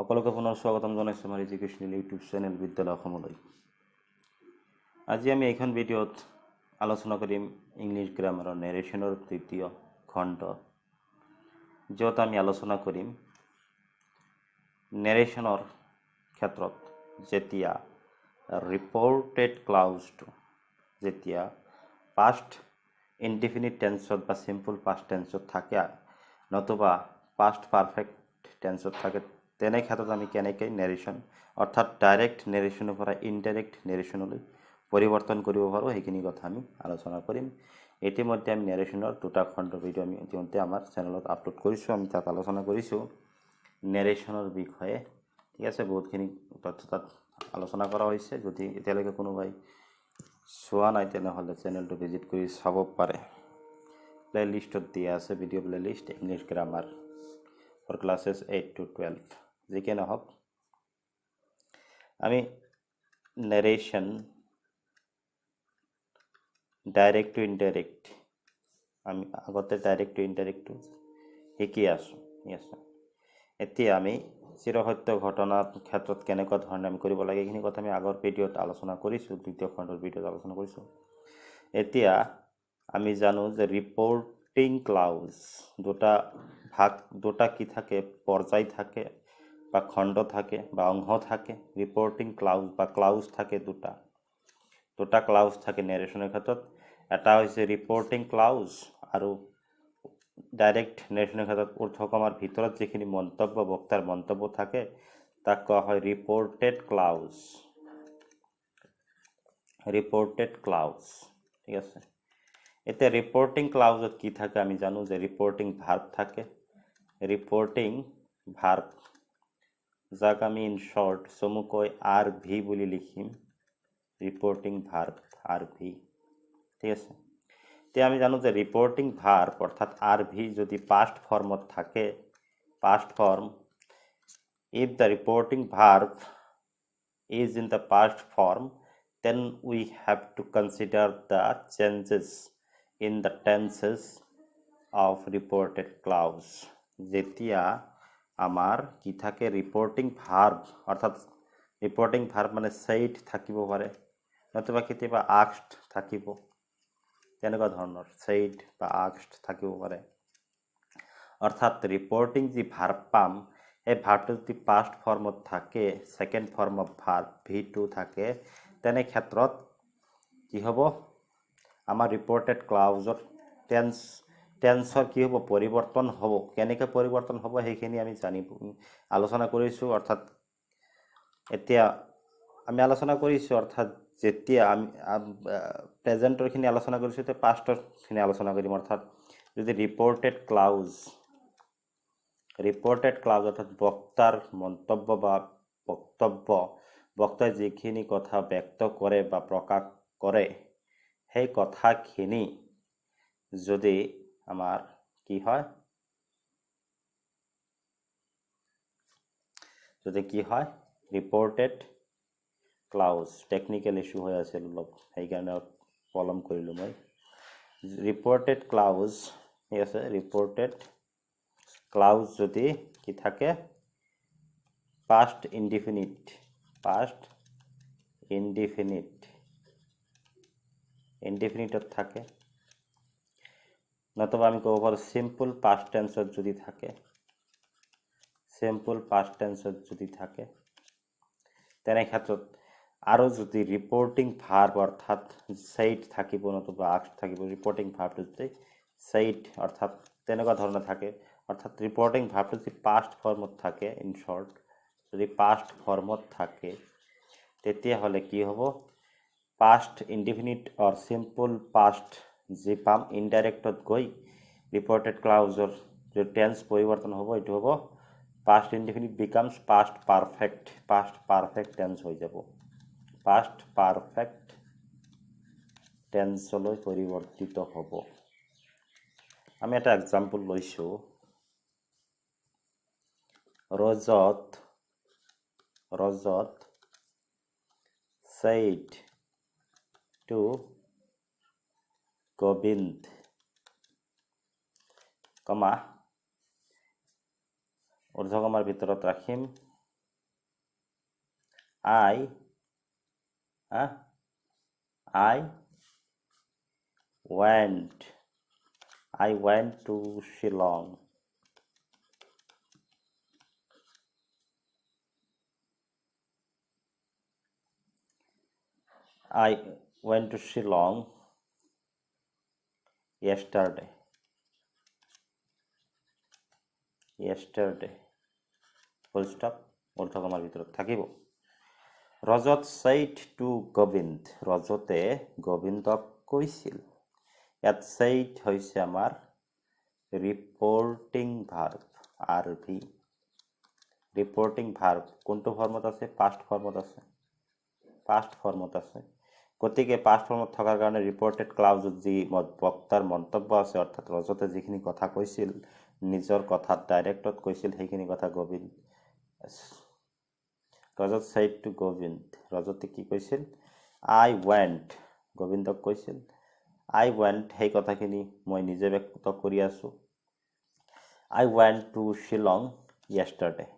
সকলোকে পুনৰ স্বাগতম জনাইছোঁ আমাৰ এডুকেশ্যনেল ইউটিউব চেনেল বিদ্যালয় অসমলৈ। আজি আমি এইখন ভিডিঅ'ত আলোচনা কৰিম ইংলিছ গ্ৰামাৰৰ নেৰেশ্যনৰ দ্বিতীয় খণ্ড, য'ত আমি আলোচনা কৰিম নেৰেশ্যনৰ ক্ষেত্ৰত যেতিয়া ৰিপৰ্টেড ক্লাউজটো যেতিয়া পাষ্ট ইনডিফিনিট টেন্সত বা চিম্পল পাষ্ট টেন্সত থাকে নতুবা পাষ্ট পাৰফেক্ট টেন্সত থাকে, তেনে ক্ষেত্ৰত আমি কেনেকৈ নেৰেশ্যন অৰ্থাৎ ডাইৰেক্ট নেৰেশ্যনৰ পৰা ইনডাইৰেক্ট নেৰেশ্যনলৈ পৰিৱৰ্তন কৰিব পাৰোঁ সেইখিনি কথা আমি আলোচনা কৰিম। ইতিমধ্যে আমি নেৰেশ্যনৰ দুটা খণ্ড ভিডিঅ' আমি ইতিমধ্যে আমাৰ চেনেলত আপলোড কৰিছোঁ। আমি তাত আলোচনা কৰিছোঁ নেৰেশ্যনৰ বিষয়ে, ঠিক আছে। বহুতখিনি তথ্য তাত আলোচনা কৰা হৈছে। যদি এতিয়ালৈকে কোনোবাই চোৱা নাই তেনেহ'লে চেনেলটো ভিজিট কৰি চাব পাৰে। প্লে লিষ্টত দিয়া আছে video' playlist English grammar for classes 8 to 12। যিকে নহওক, আমি নেৰেশ্যন ডাইৰেক্ট টু ইনডাইৰেক্ট আমি আগতে ডাইৰেক্ট টু ইনডাইৰেক্টটো শিকি আছোঁ, ঠিক আছে। এতিয়া আমি চিৰসত্য ঘটনাৰ ক্ষেত্ৰত কেনেকুৱা ধৰণে আমি কৰিব লাগে এইখিনি কথা আমি আগৰ ভিডিঅ'ত আলোচনা কৰিছোঁ, দ্বিতীয় খণ্ডৰ ভিডিঅ'ত আলোচনা কৰিছোঁ। এতিয়া আমি জানো যে ৰিপৰ্টিং ক্লাউজ দুটা কি থাকে, পৰ্যায় থাকে বা খণ্ড থাকে বা অংশ থাকে। ৰিপৰ্টিং ক্লাউজ বা ক্লাউজ থাকে দুটা ক্লাউজ থাকে নেৰেশ্যনৰ ক্ষেত্ৰত। এটা হৈছে ৰিপৰ্টিং ক্লাউজ আৰু ডাইৰেক্ট নেৰেশ্যনৰ ক্ষেত্ৰত ঊৰ্ধ্বকমাৰ ভিতৰত যিখিনি মন্তব্য বক্তাৰ মন্তব্য থাকে তাক কোৱা হয় ৰিপৰ্টেড ক্লাউজ। ঠিক আছে। এতিয়া ৰিপৰ্টিং ক্লাউজত কি থাকে আমি জানো যে ৰিপৰ্টিং ভাৰ্ব থাকে। ৰিপৰ্টিং ভাৰ্ব যাক আমি ইন শ্বৰ্ট চমুকৈ RV বুলি লিখিম, ৰিপৰ্টিং ভাৰ্ব RV, ঠিক আছে। এতিয়া আমি জানো যে ৰিপৰ্টিং ভাৰ্ব অৰ্থাৎ RV যদি পাষ্ট ফৰ্মত থাকে, past form, if the reporting verb is in the past form, then we have to consider the changes in the tenses of reported clause. যেতিয়া আমাৰ কি থাকে ৰিপৰ্টিং ভাৰ্ব অৰ্থাৎ ৰিপৰ্টিং ভাৰ্ব মানে said থাকিব পাৰে, নতুবা কেতিয়াবা asked থাকিব, তেনেকুৱা ধৰণৰ said বা asked থাকিব পাৰে। অৰ্থাৎ ৰিপৰ্টিং যি ভাৰ্ব পাম এই ভাৰ্বটো যদি পাষ্ট ফৰ্মত থাকে, second form of verb V2 থাকে, তেনে ক্ষেত্ৰত কি হ'ব, আমাৰ ৰিপৰ্টেড ক্লাউজৰ টেন্সৰ কি হ'ব, পৰিৱৰ্তন হ'ব। কেনেকৈ পৰিৱৰ্তন হ'ব সেইখিনি আমি আলোচনা কৰিছোঁ। অৰ্থাৎ এতিয়া আমি আলোচনা কৰিছোঁ, অৰ্থাৎ যেতিয়া আমি প্ৰেজেণ্টৰখিনি আলোচনা কৰিছোঁ এতিয়া পাষ্টৰখিনি আলোচনা কৰিম। অৰ্থাৎ যদি ৰিপৰ্টেড ক্লাউজ অৰ্থাৎ বক্তাৰ মন্তব্য বা বক্তব্য, বক্তাই যিখিনি কথা ব্যক্ত কৰে বা প্ৰকাশ কৰে সেই কথাখিনি যদি আমাৰ কি হয়, ৰিপৰ্টেড ক্লাউজ, টেকনিকেল ইছ্যু হৈ আছিল অলপ, সেইকাৰণে পলম কৰিলোঁ মই। ৰিপৰ্টেড ক্লাউজ, ঠিক আছে, ৰিপৰ্টেড ক্লাউজ যদি কি থাকে, পাষ্ট ইনডিফিনিটত থাকে, নতুবা আমি ক'ব পাৰোঁ চিম্পল পাষ্ট টেন্সত যদি থাকে, তেনে ক্ষেত্ৰত আৰু যদি ৰিপৰ্টিং ভাৰ্ব অৰ্থাৎ said থাকিব নতুবা asked থাকিব, ৰিপৰ্টিং ভাৰ্বটো যদি said অৰ্থাৎ তেনেকুৱা ধৰণৰ থাকে, অৰ্থাৎ ৰিপৰ্টিং ভাৰ্বটো যদি পাষ্ট ফৰ্মত থাকে, ইন শ্বৰ্ট যদি পাষ্ট ফৰ্মত থাকে তেতিয়াহ'লে কি হ'ব, past indefinite or simple past যি পাম ইনডাইৰেক্টত গৈ ৰিপৰ্টেড ক্লাউজৰ যে টেন্স পৰিৱৰ্তন হ'ব এইটো হ'ব past indefinite becomes past perfect tense হৈ যাব, পাষ্ট পাৰফেক্ট টেন্সলৈ পৰিৱৰ্তিত হ'ব। আমি এটা এক্সাম্পল লৈছোঁ, ৰজত said to গোবিন্দ, ঊৰ্ধ্বকমাৰ ভিতৰত ৰাখিম I I went to Shillong. I went to Shillong yesterday. Full stop. অৰ্থকমাৰ ভিতৰত থাকিব। ৰজত said to গোবিন্দ, ৰজতে গোবিন্দক কৈছিল। ইয়াত said হৈছে আমাৰ reporting verb, RV। Reporting verb কোনটো ফৰ্মত আছে? পাষ্ট ফৰ্মত আছে। গতিকে পাষ্ট ফৰ্মত থকাৰ কাৰণে ৰিপৰ্টেড ক্লাউজত যি বক্তাৰ মন্তব্য আছে, অৰ্থাৎ ৰজতে যিখিনি কথা কৈছিল, নিজৰ কথাত ডাইৰেক্টত কৈছিল, সেইখিনি কথা গোবিন্দ। ৰজত said to গোবিন্দ, ৰজতে কি কৈছিল? I went, গোবিন্দক কৈছিল I went, সেই কথাখিনি মই নিজে ব্যক্ত কৰি আছো। I went to Shillong yesterday,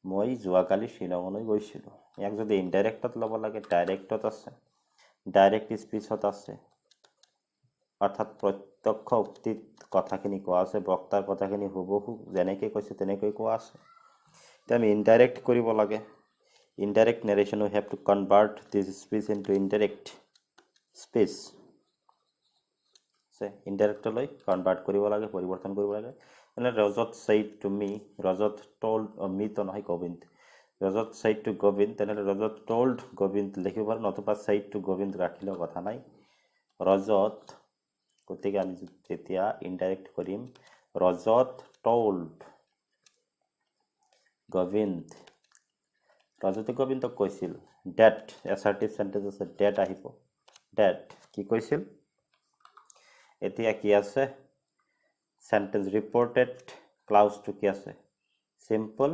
মই যোৱাকালি শ্বিলঙলৈ গৈছিলোঁ। ইয়াক যদি ইনডাইৰেক্টত ল'ব লাগে, ডাইৰেক্টত আছে, ডাইৰেক্ট স্পীচত আছে, অৰ্থাৎ প্ৰত্যক্ষ উক্তিত কথাখিনি কোৱা আছে, বক্তাৰ কথাখিনি হুবহু যেনেকৈ কৈছে তেনেকৈ কোৱা আছে। এতিয়া আমি ইনডাইৰেক্ট কৰিব লাগে। Indirect narration, we have to convert this speech into indirect speech. ইনডাইৰেক্টলৈ কনভাৰ্ট কৰিব লাগে, পৰিৱৰ্তন কৰিব লাগে। মানে ৰজত said to me, Rajat told, me তো নহয় গোবিন্দ, ৰজত said to গোবিন্দ, তেনেহ'লে ৰজত told গোবিন্দ লিখিব পাৰোঁ, নতুবা said to গোবিন্দ ৰাখিলেও কথা নাই। ৰজত, গতিকে আমি যেতিয়া ইনডাইৰেক্ট কৰিম, ৰজত told গোবিন্দ, ৰজতে গোবিন্দক কৈছিল ডেট, এছাৰ্টিভ চেণ্টেঞ্চ আছে, ডেট আহিব, ডেট কি কৈছিল। এতিয়া কি আছে? সেন্টেন্স ৰিপৰ্টেড ক্লাউজটো কি আছে? সিম্পল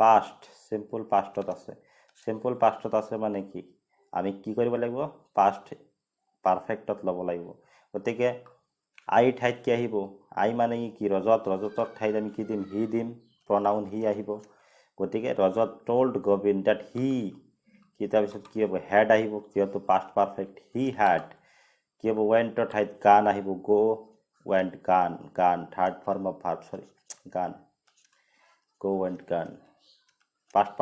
পাষ্টত আছে। সিম্পল পাষ্টত আছে মানে কি? আমি কি কৰিব লাগিব? পাষ্ট পাৰফেক্টত ল'ব লাগিব। গতিকে আই ঠাইত কি আহিব? আই মানে কি? ৰজতৰ ঠাইত আমি কি দিম? হি দিম, প্ৰনাউন হি আহিব। গতিকে ৰজত told গোবিন্দ that he, কি তাৰপিছত কি হ'ব? হেড আহিব, যিহেতু পাষ্ট পাৰফেক্ট, হি হেড। কি হ'ব? ৱেণ্টৰ ঠাইত গান আহিব, গো went, গান, থাৰ্ড ফৰ্ম অফ ভাৰ্ব, গান, go went, গান, past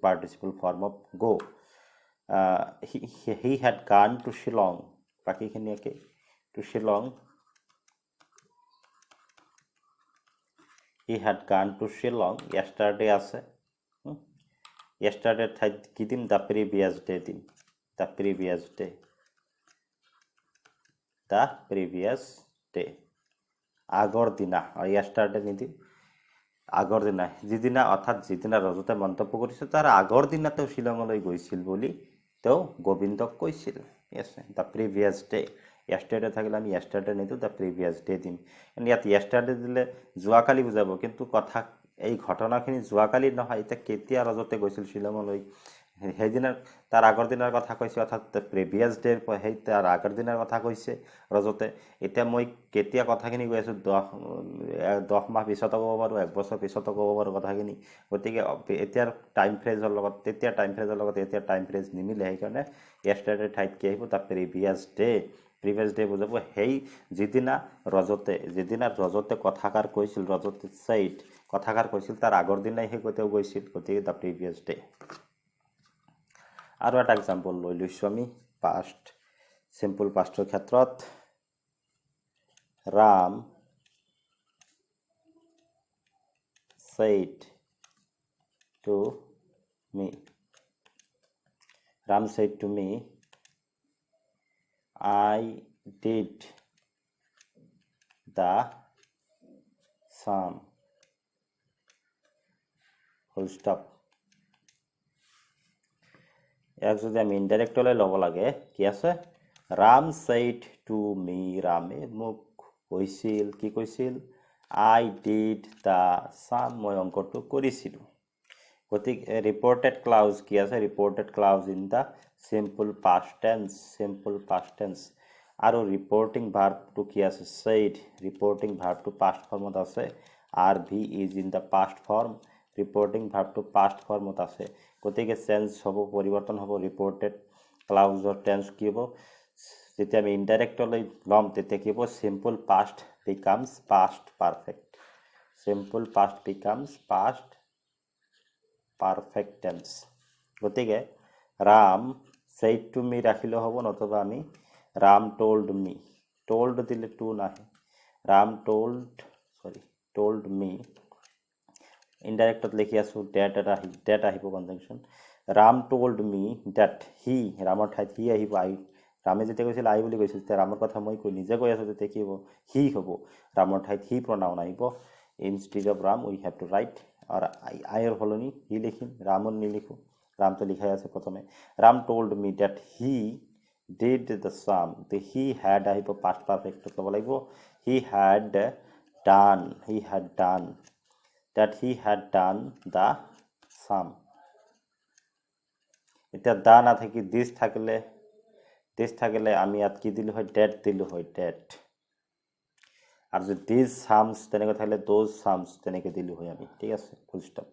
participle form of go. He had gone to Shillong, বাকিখিনি একে, to Shillong, he had gone to Shillong yesterday আছে। yesterday ঠাইত কি দিম? the previous day দিম, the previous day, আগৰ দিনা, yesterday নিদিম, আগৰ দিনা, যিদিনা, অৰ্থাৎ যিদিনা ৰজতে মন্তব্য কৰিছিল তাৰ আগৰ দিনা তেওঁ শ্বিলঙলৈ গৈছিল বুলি তেওঁ গোবিন্দক কৈছিল। দ্য প্ৰিভিয়াছ ডে, yesterday থাকিলে আমি yesterday নিদিওঁ, দ্য প্ৰিভিয়াছ ডে দিম। ইয়াত yesterday দিলে যোৱাকালি বুজাব, কিন্তু কথা এই ঘটনাখিনি যোৱাকালি নহয়, এতিয়া কেতিয়া ৰজতে গৈছিল শ্বিলঙলৈ, সেইদিনাৰ, তাৰ আগৰ দিনাৰ কথা কৈছে, অৰ্থাৎ প্ৰিভিয়াছ ডে, সেই তাৰ আগৰ দিনাৰ কথা কৈছে ৰজতে। এতিয়া মই কেতিয়া কথাখিনি কৈ আছোঁ, 10 মাহ পিছতো ক'ব পাৰোঁ, 1 বছৰ পিছতো ক'ব পাৰোঁ কথাখিনি। গতিকে এতিয়াৰ টাইম ফ্ৰেজৰ লগত তেতিয়াৰ টাইম ফ্ৰেজৰ লগত এতিয়া টাইম ফ্ৰেজ নিমিলে, সেইকাৰণে yesterday ঠাইত কি আহিব? দ্য প্ৰিভিয়াছ ডে বুজাব সেই যিদিনা ৰজতে কথাষাৰ কৈছিল, ৰজতে said কথাষাৰ কৈছিল, তাৰ আগৰ দিনাই সেই তেওঁ গৈছিল, গতিকে দ্য প্ৰিভিয়াছ ডে। আৰু এটা এক্সাম্পল লৈ লৈছোঁ আমি পাষ্ট, চিম্পল পাষ্টৰ ক্ষেত্ৰত। Ram said to me, I did the sum, full stop। ইয়াক যদি আমি ইনডাইৰেক্টলৈ ল'ব লাগে, কি আছে? ৰাম said to me, ৰামে মোক কৈছিল, কি কৈছিল? I did the sum, মই অংকটো কৰিছিলোঁ। গতিকে ৰিপৰ্টেড ক্লাউজ কি আছে? Reported clause in the simple past tense. আৰু ৰিপৰ্টিং ভাৰ্বটো কি আছে? said, ৰিপৰ্টিং ভাৰ্বটো পাষ্ট ফৰ্মত আছে, RV is in the past form, reporting ভাৰ্বটো পাষ্ট ফৰ্মত আছে গতিকে চেঞ্জ হ'ব পৰিৱৰ্তন হ'ব ৰিপৰ্টেড ক্লাউজৰ টেন্স কি হ'ব যেতিয়া আমি ইনডাইৰেক্টলৈ ল'ম তেতিয়া কি হ'ব simple past becomes past perfect simple past becomes past perfect tense গতিকে ৰাম said to me ৰাখিলেও হ'ব নতুবা আমি ৰাম told me told দিলে টু নাহে ৰাম told me ইনডাইৰেক্টত লিখি আছোঁ ডেট আহিব conjunction Ram told me that he ৰামৰ ঠাইত he আহিব ৰামে যেতিয়া কৈছিল আই বুলি কৈছিল তেতিয়া ৰামৰ কথা মই নিজে কৈ আছোঁ তেতিয়া কি হ'ব he হ'ব ৰামৰ ঠাইত he pronoun আহিব instead of ram we have to write আর আইৰ সলনি he লিখিম ৰামৰ নিলিখো ৰামটো লিখাই আছে প্ৰথমে Ram told me that he did the sum the he had আহিব past perfect ল'ব লাগিব he had done that he had done the sum এতিয়া দা না থাকি দিস থাকিলে আমি ইয়াত কি দিলো হয় ডেট দিলো হয় ডেট আর যদি দিস সামস তেনেকৈ থাকিলে দোজ সামস তেনেকৈ দিলো হয় আমি ঠিক আছে ফুল স্টপ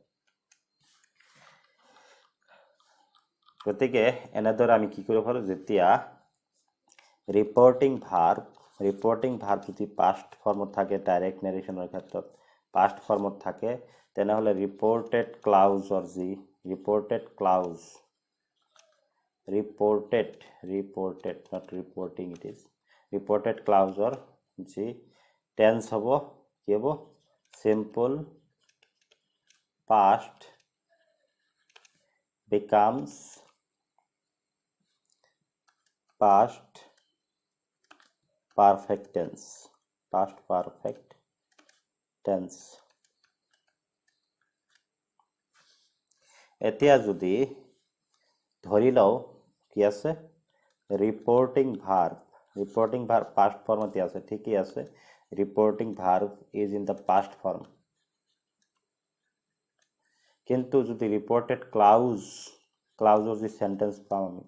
গতিকে এনেদৰে আমি কি কৰিব পাৰোঁ যেতিয়া ৰিপৰ্টিং ভাৰ্ব যদি পাষ্ট ফৰ্মত থাকে ডাইৰেক্ট নেৰেশ্যনৰ ক্ষেত্ৰত পাষ্ট ফৰ্মত থাকে তেনেহ'লে ৰিপৰ্টেড ক্লাউজৰ যি reported not reporting it is reported clauseor ji tense hobo ki hobo simple past becomes past perfect tense এতিয়া যদি ধৰি লও কি আছে ৰিপৰ্টিং ভাৰ্ব পাষ্ট ফৰ্মতে আছে ঠিকই আছে reporting verb is in the past form কিন্তু যদি ৰিপৰ্টেড ক্লাউজৰ যি সেন্টেন্স পাম আমি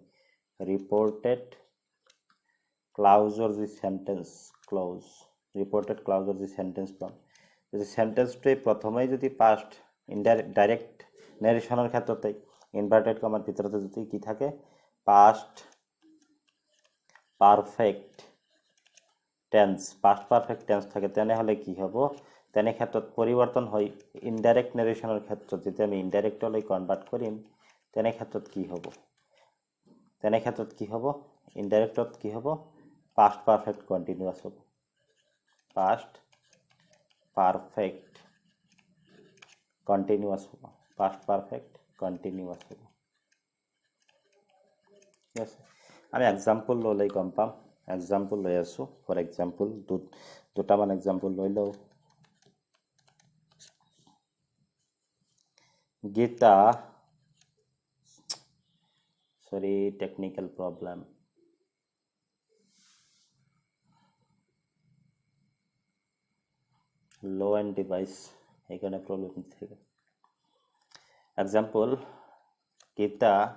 ৰিপৰ্টেড ক্লাউজৰ যি সেন্টেন্স পাম যদি সেন্টেন্সটোৱে প্ৰথমেই যদি পাষ্ট ডাইৰেক্ট নেৰেশ্যনৰ ক্ষেত্ৰতে ইনভাৰ্টেড কমাৰ ভিতৰতে যদি কি থাকে পাষ্ট পাৰফেক্ট টেন্স থাকে তেনেহ'লে কি হ'ব তেনে ক্ষেত্ৰত পৰিৱৰ্তন হয় ইনডাইৰেক্ট নেৰেশ্যনৰ ক্ষেত্ৰত যেতিয়া আমি ইনডাইৰেক্টলৈ কনভাৰ্ট কৰিম তেনে ক্ষেত্ৰত কি হ'ব ইনডাইৰেক্টত কি হ'ব পাষ্ট পাৰফেক্ট কণ্টিনিউৱাছ হ'ব পাষ্ট পাৰফেক্ট কণ্টিনিউৱাছ হ'ব ঠিক আছে আমি এক্সাম্পল ল'লেই গম পাম এক্সাম্পল লৈ আছোঁ ফৰ এক্সাম্পল দুটামান এক্সাম্পল লৈ লওঁ গীতা সৰি টেকনিকেল প্ৰব্লেম লো এণ্ড ডিভাইচ সেইকাৰণে প্ৰব্লেম থাকে example Gita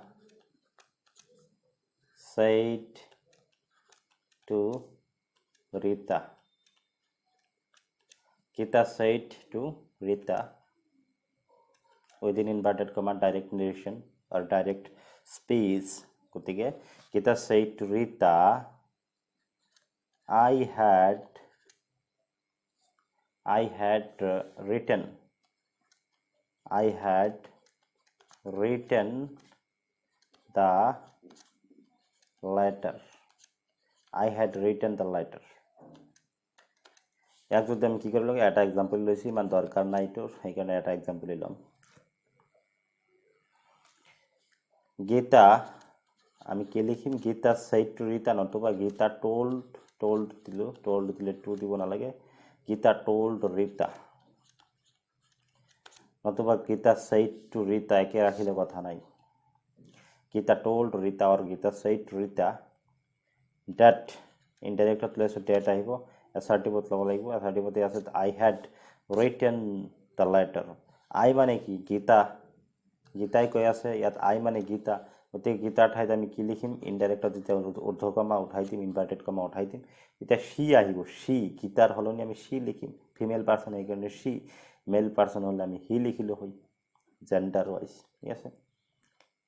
said to Rita within inverted comma direct narration or direct speech গতিকে Gita said to Rita I had written the letter ইয়াক যদি আমি কি কৰি লওঁ এটা এক্সাম্পল লৈছোঁ ইমান দৰকাৰ নাই তোৰ সেইকাৰণে এটা এক্সাম্পল ল'ম গীতা আমি কি লিখিম গীতা said to Rita নতুবা গীতা told দিলে টু দিব নালাগে গীতা told Rita নতুবা গীতা said to Rita একে ৰাখিলে কথা নাই Gita told Rita or Gita said to Rita that ইনডাইৰেক্টত লৈছো ডেট আহিব assertive ল'ব লাগিব assertive আছে I had written the letter I মানে কি গীতাই কৈ আছে ইয়াত I মানে গীতা গতিকে গীতাৰ ঠাইত আমি কি লিখিম ইনডাইৰেক্টত যেতিয়া ঊৰ্ধ্বকমা উঠাই দিম ইনভাৰ্টেড কমা উঠাই দিম এতিয়া she আহিব she গীতাৰ সলনি আমি she লিখিম ফিমেল পাৰ্সন সেইকাৰণে she মেল পাৰ্সন হ'লে আমি he লিখিলো হয় জেন্ডাৰ ৱাইজ, ঠিক আছে,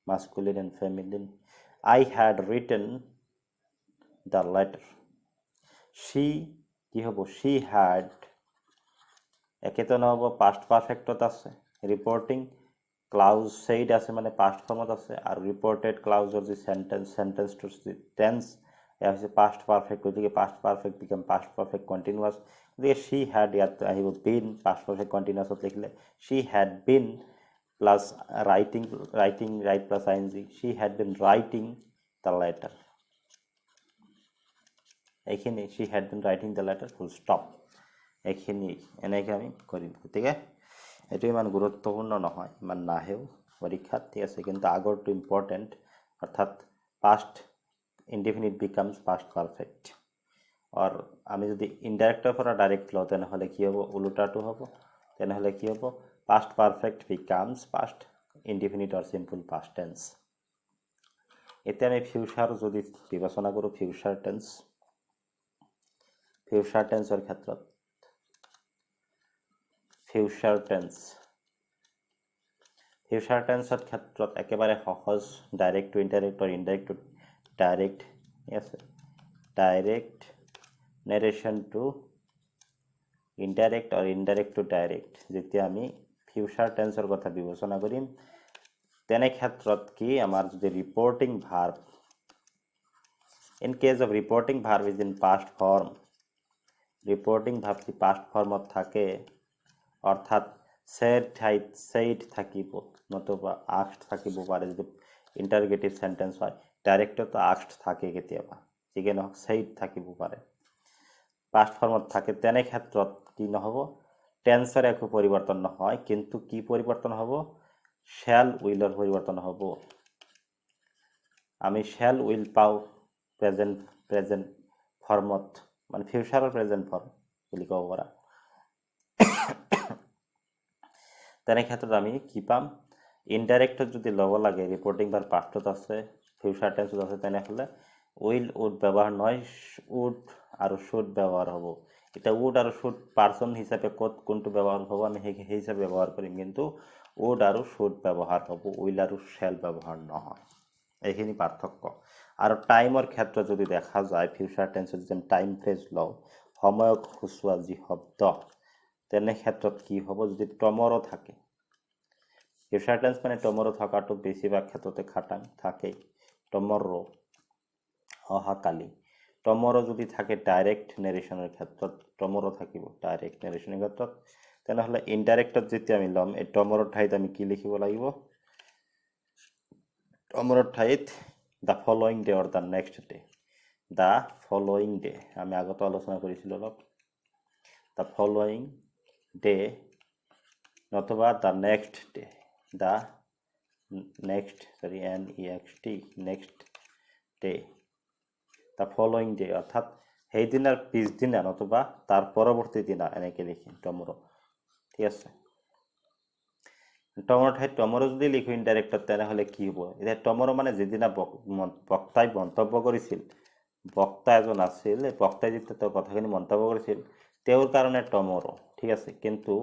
masculine and feminine. I had written the letter. She কি হ'ব, সি হ্যাড, একেতো নহ'ব, পাষ্ট পাৰফেক্টত আছে। ৰিপৰ্টিং ক্লাউজ সেইড আছে মানে পাষ্ট ফৰ্মত আছে, আৰু ৰিপৰ্টেড ক্লাউজৰ যি চেণ্টেন্সটোৰ যি টেন্স এয়া হৈছে পাষ্ট পাৰফেক্ট, গতিকে past perfect become past perfect continuous. গতিকে সি হ্যাড ইয়াত আহিব বিন, পাষ্ট পাৰফেক্ট কণ্টিনিউৱাছত লিখিলে she had been plus write plus I N G, she had been writing the letter. এইখিনি she had been writing the letter full stop, এইখিনি এনেকৈ আমি কৰিম। গতিকে এইটো ইমান গুৰুত্বপূৰ্ণ নহয়, ইমান নাহেও পৰীক্ষাত, ঠিক আছে, কিন্তু আগৰটো ইম্পৰ্টেণ্ট, অৰ্থাৎ past indefinite becomes past perfect. আৰু আমি যদি ইনডাইৰেক্টৰ পৰা ডাইৰেক্ট লওঁ তেনেহ'লে কি হ'ব, ওলোটাটো হ'ব, তেনেহ'লে কি হ'ব, past perfect becomes past indefinite or simple past tense. এতিয়া আমি ফিউচাৰ যদি বিবেচনা কৰোঁ, ফিউচাৰ টেন্সৰ ক্ষেত্ৰত ফিউচাৰ টেন্সৰ ক্ষেত্ৰত একেবাৰে সহজ, ডাইৰেক্ট টু ইনডাইৰেক্ট আৰু ইনডাইৰেক্ট টু ডাইৰেক্ট, ঠিক আছে, ডাইৰেক্ট নেৰেশ্যন টু ইনডাইৰেক্ট আৰু ইনডাইৰেক্ট টু ডাইৰেক্ট যেতিয়া আমি ফিউচাৰ টেন্সৰ কথা বিবেচনা কৰিম, তেনে ক্ষেত্ৰত কি আমাৰ যদি reporting verb, in case of reporting verb is in past form, reporting verb যদি পাষ্ট ফৰ্মত থাকে, অৰ্থাৎ সেইড থাকিব, নতুবা আস্কড থাকিব পাৰে, যদি ইণ্টাৰগেটিভ চেণ্টেন্স হয়। ডাইৰেক্টতো আস্কড থাকে কেতিয়াবা, যিকে নহওক সেইড থাকিব পাৰে, পাষ্ট ফৰ্মত থাকে, তেনে ক্ষেত্ৰত কি নহ'ব, টেন্সৰ একো পৰিৱৰ্তন নহয়, কিন্তু কি পৰিৱৰ্তন হ'ব, শ্যাল উইলৰ পৰিৱৰ্তন হ'ব। আমি শ্যাল উইল পাওঁ প্ৰেজেণ্ট ফৰ্মত, মানে ফিউচাৰৰ প্ৰেজেণ্ট ফৰ্ম বুলি ক'ব পাৰা। তেনে ক্ষেত্ৰত আমি কি পাম, ইনডাইৰেক্টত যদি ল'ব লাগে, ৰিপৰ্টিং ভাৰ্ব পাষ্টত আছে, ফিউচাৰ টেন্সত আছে, তেনেহ'লে উইল উড ব্যৱহাৰ নহয়, উড আৰু শুড ব্যৱহাৰ হ'ব। এতিয়া উড আৰু শুড পাৰ্চন হিচাপে ক'ত কোনটো ব্যৱহাৰ হ'ব আমি সেই হিচাপে ব্যৱহাৰ কৰিম, কিন্তু উড আৰু শুড ব্যৱহাৰ হ'ব, উইল আৰু শ্যাল ব্যৱহাৰ নহয়। এইখিনি পাৰ্থক্য। আৰু টাইমৰ ক্ষেত্ৰত যদি দেখা যায়, ফিউচাৰ টেন্সত যেন টাইম ফ্ৰেজ লওঁ, সময়ক সূচোৱা যি শব্দ, তেনে ক্ষেত্ৰত কি হ'ব, যদি টমৰো থাকে, ফিউচাৰ টেন্স মানে টমৰো থকাটো বেছিভাগ ক্ষেত্ৰতে খাটাং থাকেই, টমৰো অহাকালি, টমৰো যদি থাকে ডাইৰেক্ট নেৰেশ্যনৰ ক্ষেত্ৰত, টমৰো থাকিব ডাইৰেক্ট নেৰেশ্যনৰ ক্ষেত্ৰত, তেনেহ'লে ইনডাইৰেক্টত যেতিয়া আমি ল'ম, এই টমৰৰ ঠাইত আমি কি লিখিব লাগিব, টমৰৰ ঠাইত the following day or the next day, the following day আমি আগতে আলোচনা কৰিছিলোঁ অলপ, দ্য ফলোয়িং ডে নতুবা the next day, the next day, the following day, অৰ্থাৎ সেইদিনাৰ পিছদিনা নতুবা তাৰ পৰৱৰ্তী দিনা, এনেকৈ লিখিম টমৰো, ঠিক আছে। টমৰৰ ঠাইত টমৰো যদি লিখোঁ ইনডাইৰেক্টত, তেনেহ'লে কি হ'ব, এতিয়া টমৰো মানে যিদিনা বক্তাই মন্তব্য কৰিছিল, বক্তা এজন আছিল, বক্তাই যেতিয়া তেওঁৰ কথাখিনি মন্তব্য কৰিছিল, তেওঁৰ কাৰণে টমৰো, ঠিক আছে, কিন্তু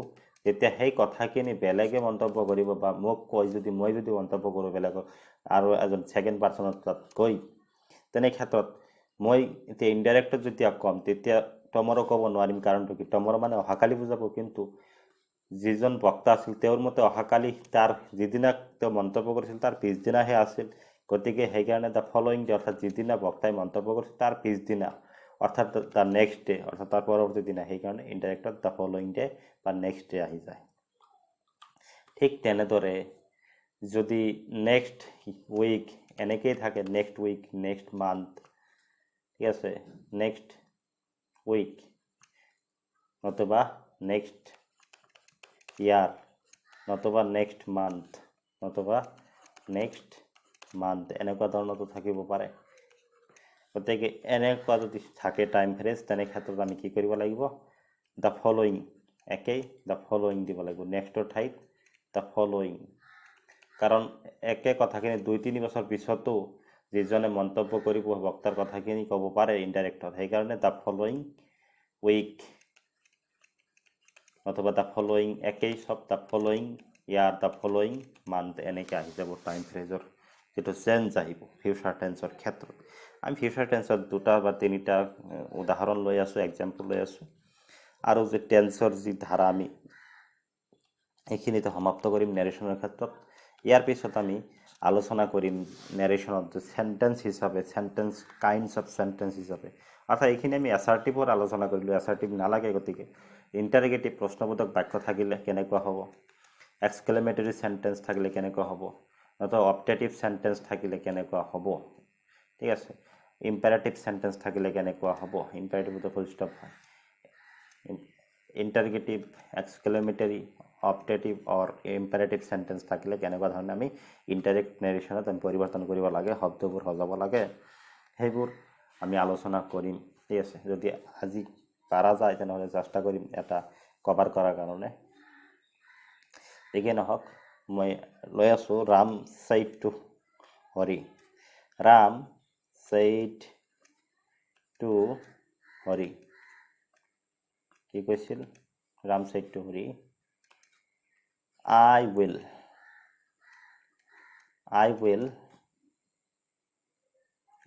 যেতিয়া সেই কথাখিনি বেলেগে মন্তব্য কৰিব বা মোক কয়, মই যদি মন্তব্য কৰোঁ বেলেগক আৰু এজন ছেকেণ্ড পাৰ্চনত তাত কৈ, তেনে ক্ষেত্ৰত মই এতিয়া ইনডাইৰেক্টত যেতিয়া ক'ম, তেতিয়া টমৰো ক'ব নোৱাৰিম, কাৰণটো কি, টমৰো মানে অহাকালি বুজাব, কিন্তু যিজন বক্তা আছিল তেওঁৰ মতে অহাকালি তাৰ যিদিনা তেওঁ মন্তব্য কৰিছিল তাৰ পিছদিনাহে আছিল, গতিকে সেইকাৰণে দ্য ফলোয়িং ডে, অৰ্থাৎ যিদিনা বক্তাই মন্তব্য কৰিছিল তাৰ পিছদিনা, অৰ্থাৎ দ্য নেক্সট ডে, অৰ্থাৎ তাৰ পৰৱৰ্তী দিনা, সেইকাৰণে ইনডাইৰেক্টত দ্য ফলোয়িং ডে বা নেক্সট ডে আহি যায়। ঠিক তেনেদৰে যদি নেক্সট উইক এনেকেই থাকে, নেক্সট উইক, নেক্সট মান্থ, ঠিক আছে, নেক্সট উইক নতুবা নেক্সট ইয়াৰ, নতুবা নেক্সট মান্থ, নতুবা নেক্সট মান্থ, এনেকুৱা ধৰণতো থাকিব পাৰে। গতিকে এনেকুৱা যদি থাকে টাইম ফ্ৰেজ, তেনে ক্ষেত্ৰত আমি কি কৰিব লাগিব, দ্য ফলোয়িং, একেই দ্য ফলোয়িং দিব লাগিব, নেক্সটৰ ঠাইত দ্য ফলোয়িং, কাৰণ একে কথাখিনি 2-3 বছৰ পিছতো যিজনে মন্তব্য কৰিব বক্তাৰ কথাখিনি ক'ব পাৰে ইনডাইৰেক্টত, সেইকাৰণে দ্য ফলোয়িং উইক নতুবা দ্য ফলোয়িং, একেই চব the following year the following month এনেকৈ আহি যাব টাইম ফ্ৰেজৰ যিটো চেঞ্জ আহিব ফিউচাৰ টেন্সৰ ক্ষেত্ৰত। আমি ফিউচাৰ টেন্সৰ 2টা বা 3টা উদাহৰণ লৈ আছোঁ, এক্সাম্পল লৈ আছোঁ। আৰু যে টেন্সৰ যি ধাৰা আমি এইখিনিতে সমাপ্ত কৰিম নেৰেশ্যনৰ ক্ষেত্ৰত। ইয়াৰ পিছত আমি আলোচনা কৰিম নেৰেশ্যনত যে চেণ্টেন্স হিচাপে, চেণ্টেন্স কাইণ্ডছ অফ চেণ্টেন্স হিচাপে। অৰ্থাৎ এইখিনি আমি এছাৰ্টিভৰ আলোচনা কৰিলোঁ, এছাৰ্টিভ নালাগে, গতিকে ইণ্টাৰগেটিভ প্ৰশ্নবোধক বাক্য থাকিলে কেনেকুৱা হ'ব, এক্সক্লেমেটৰী চেণ্টেন্স থাকিলে কেনেকুৱা হ'ব, নতুবা অপটেটিভ চেণ্টেন্স থাকিলে কেনেকুৱা হ'ব, ঠিক আছে, ইম্পেৰেটিভ চেণ্টেন্স থাকিলে কেনেকুৱা হ'ব, ইম্পেৰেটিভটো ফুল ষ্টপ হয়, ইণ্টাৰগেটিভ, এক্সক্লেমেটৰী, অপটেটিভ অৰ ইম্পেৰেটিভ চেণ্টেন্স থাকিলে কেনেকুৱা ধৰণে আমি ইণ্টাৰেক্ট নেৰেশ্যনত আমি পৰিৱৰ্তন কৰিব লাগে, শব্দবোৰ সজাব লাগে, সেইবোৰ আমি আলোচনা কৰিম, ঠিক আছে। যদি আজি পাৰা যায় তেনেহ'লে চেষ্টা কৰিম এটা কভাৰ কৰাৰ কাৰণে। যিকি নহওক, মই লৈ আছোঁ Ram said to Hari. Ram said to Hari, কি কৈছিল? Ram said to Hari, I will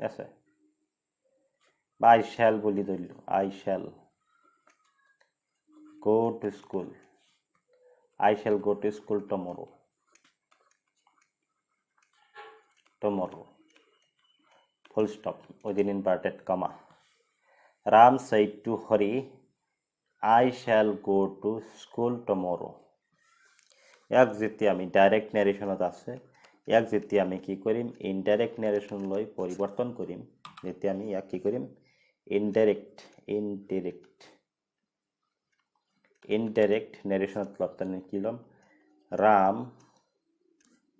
আছে বা I shall বুলি ধৰিলোঁ, I shall go to school, I shall go to school tomorrow, full stop within inverted comma. Ram said to Hari, I shall go to school tomorrow. ইয়াক যেতিয়া আমি direct নেৰেশ্যনত আছে, ইয়াক যেতিয়া আমি কি কৰিম ইনডাইৰেক্ট নেৰেশ্যনলৈ পৰিৱৰ্তন কৰিম, যেতিয়া আমি ইয়াক কি কৰিম ইনডাইৰেক্ট নেৰেশ্যনত পৰিৱৰ্তন কি ল'ম, Ram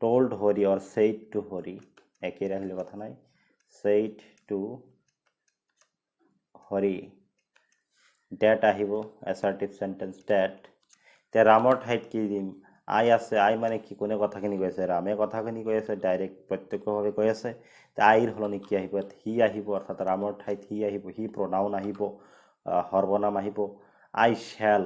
told Hari or said to Hari, একেই ৰাখিলে কথা নাই, said to হৰি, ডেট আহিব assertive sentence ডেট। এতিয়া ৰামৰ ঠাইত কি দিম, আই আছে, আই মানে কি, কোনে কথাখিনি কৈ আছে, ৰামে কথাখিনি কৈ আছে, ডাইৰেক্ট প্ৰত্যক্ষভাৱে কৈ আছে। আইৰ সলনি কি আহিব, হি আহিব, অৰ্থাৎ ৰামৰ ঠাইত হি আহিব, হি প্ৰনাউন আহিব, সৰ্বনাম আহিব। আই শ্বেল,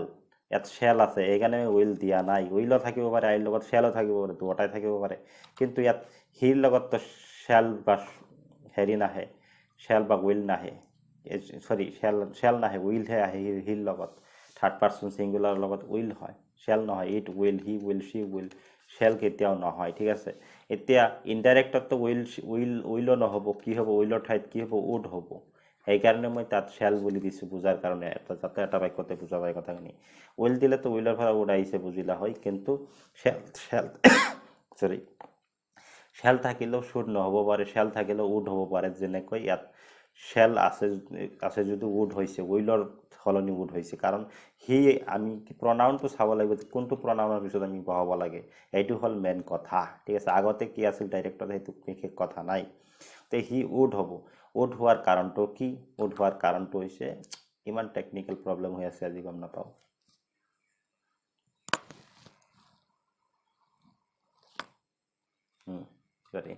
ইয়াত শ্বেল আছে এইকাৰণে উইল দিয়া নাই, উইলো থাকিব পাৰে, আইৰ লগত শ্বেলো থাকিব পাৰে, দুয়োটাই থাকিব পাৰে, কিন্তু ইয়াত হিৰ লগততো শ্বেল বা হেৰি নাহে, শ্বেল বা উইল নাহে, চৰি শ্বেল নাহে, উইলহে আহে হিৰ লগত, থাৰ্ড পাৰ্চন ছিংগুলাৰৰ লগত উইল হয়, শ্বেল নহয়, it will, he will, Shi will, shell কেতিয়াও নহয়, ঠিক আছে। এতিয়া ইনডাইৰেক্টততো উইলো নহ'ব, কি হ'ব, উইলৰ ঠাইত কি হ'ব, উড হ'ব, সেইকাৰণে মই তাত শ্বেল বুলি দিছোঁ বুজাৰ কাৰণে, যাতে এটা বাক্যতে বুজা পায় কথাখিনি। উইল দিলেতো উইলৰ পৰা উড আহিছে বুজিলা হয়, কিন্তু শ্বেল থাকিলেও শুড নহ'ব পাৰে, শ্বেল থাকিলেও উড হ'ব পাৰে, যেনেকৈ ইয়াত শ্বেল আছে যদি উড হৈছে, উইলৰ সলনি উড হৈছে, কাৰণ সি আমি প্ৰনাউনটো চাব লাগিব, কোনটো প্ৰনাউনৰ পিছত আমি বহাব লাগে, এইটো হ'ল মেইন কথা, ঠিক আছে। আগতে কি আছিল ডাইৰেক্টত সেইটো বিশেষ কথা নাই, তো সি উড হ'ব। উড হোৱাৰ কাৰণটো কি, উড হোৱাৰ কাৰণটো হৈছে ইমান টেকনিকেল প্ৰব্লেম হৈ আছে আজি গম নাপাওঁ। সৰি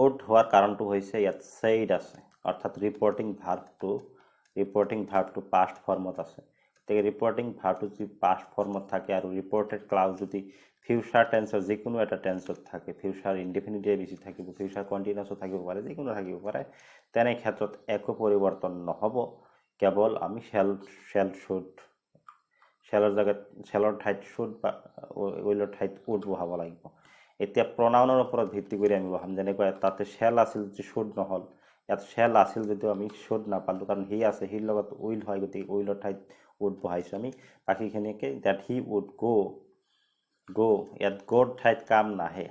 উড হোৱাৰ কাৰণটো হৈছে ইয়াত ছেইড আছে, অৰ্থাৎ ৰিপৰ্টিং ভাৰ্বটো পাষ্ট ফৰ্মত আছে। গতিকে ৰিপৰ্টিং ভাৰ্বটো যদি পাষ্ট ফৰ্মত থাকে আৰু ৰিপৰ্টেড ক্লাউজ যদি ফিউচাৰ টেন্সৰ যিকোনো এটা টেন্সত থাকে, ফিউচাৰ ইনডিফিনিটে বেছি থাকিব, ফিউচাৰ কণ্টিনিউছো থাকিব পাৰে, যিকোনো থাকিব পাৰে, তেনে ক্ষেত্ৰত একো পৰিৱৰ্তন নহ'ব, কেৱল আমি শ্বেলৰ জেগাত শ্বেলৰ ঠাইত শুড বা উইলৰ ঠাইত উড বহাব লাগিব। এতিয়া প্ৰনাউনৰ ওপৰত ভিত্তি কৰি আমি বহাম, যেনেকৈ তাতে শ্বেল আছিল যে শুড নহ'ল, ইয়াত শ্বেল আছিল যদিও আমি শুড নাপালোঁ, কাৰণ হি আছে, হিৰ লগত উইল হয়, গতিকে উইলৰ ঠাইত উড বহাইছোঁ আমি। বাকীখিনিকে ডেট হি উড গো, ইয়াত গ'ৰ ঠাইত কাম নাহে,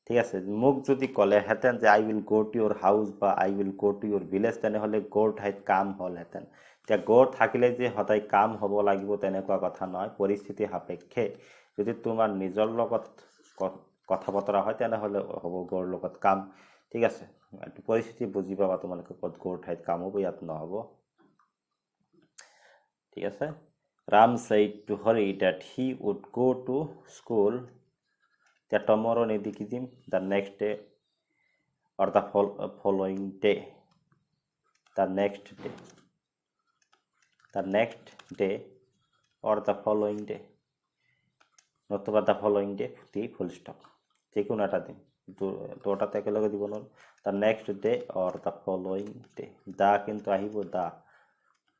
ঠিক আছে। মোক যদি ক'লেহেঁতেন যে I will go to your house বা I will go to your village, তেনেহ'লে গ'ৰ ঠাইত কাম হ'লহেঁতেন। এতিয়া গ'ৰ থাকিলে যে সদায় কাম হ'ব লাগিব তেনেকুৱা কথা নহয়, পৰিস্থিতি সাপেক্ষে যদি তোমাৰ নিজৰ লগত কথা বতৰা হয় তেনেহ'লে হ'ব গ'ৰ লগত কাম, ঠিক আছে। এইটো পৰিস্থিতি বুজি পাবা তোমালোকে, ক'ত গ'ৰ ঠাইত কাম হ'ব, ইয়াত নহ'ব, ঠিক আছে। Ram said to Hari that he would go to school, এতিয়া tomorrow নিদি কি দিম, the next day or the following day, the next day or the following day নতুবা the following day the full stop যে কোনো একটা দিন দুটাতে একেলগে দিব নোৱাৰো the next day or the following day দা কিন্তু আহিব দা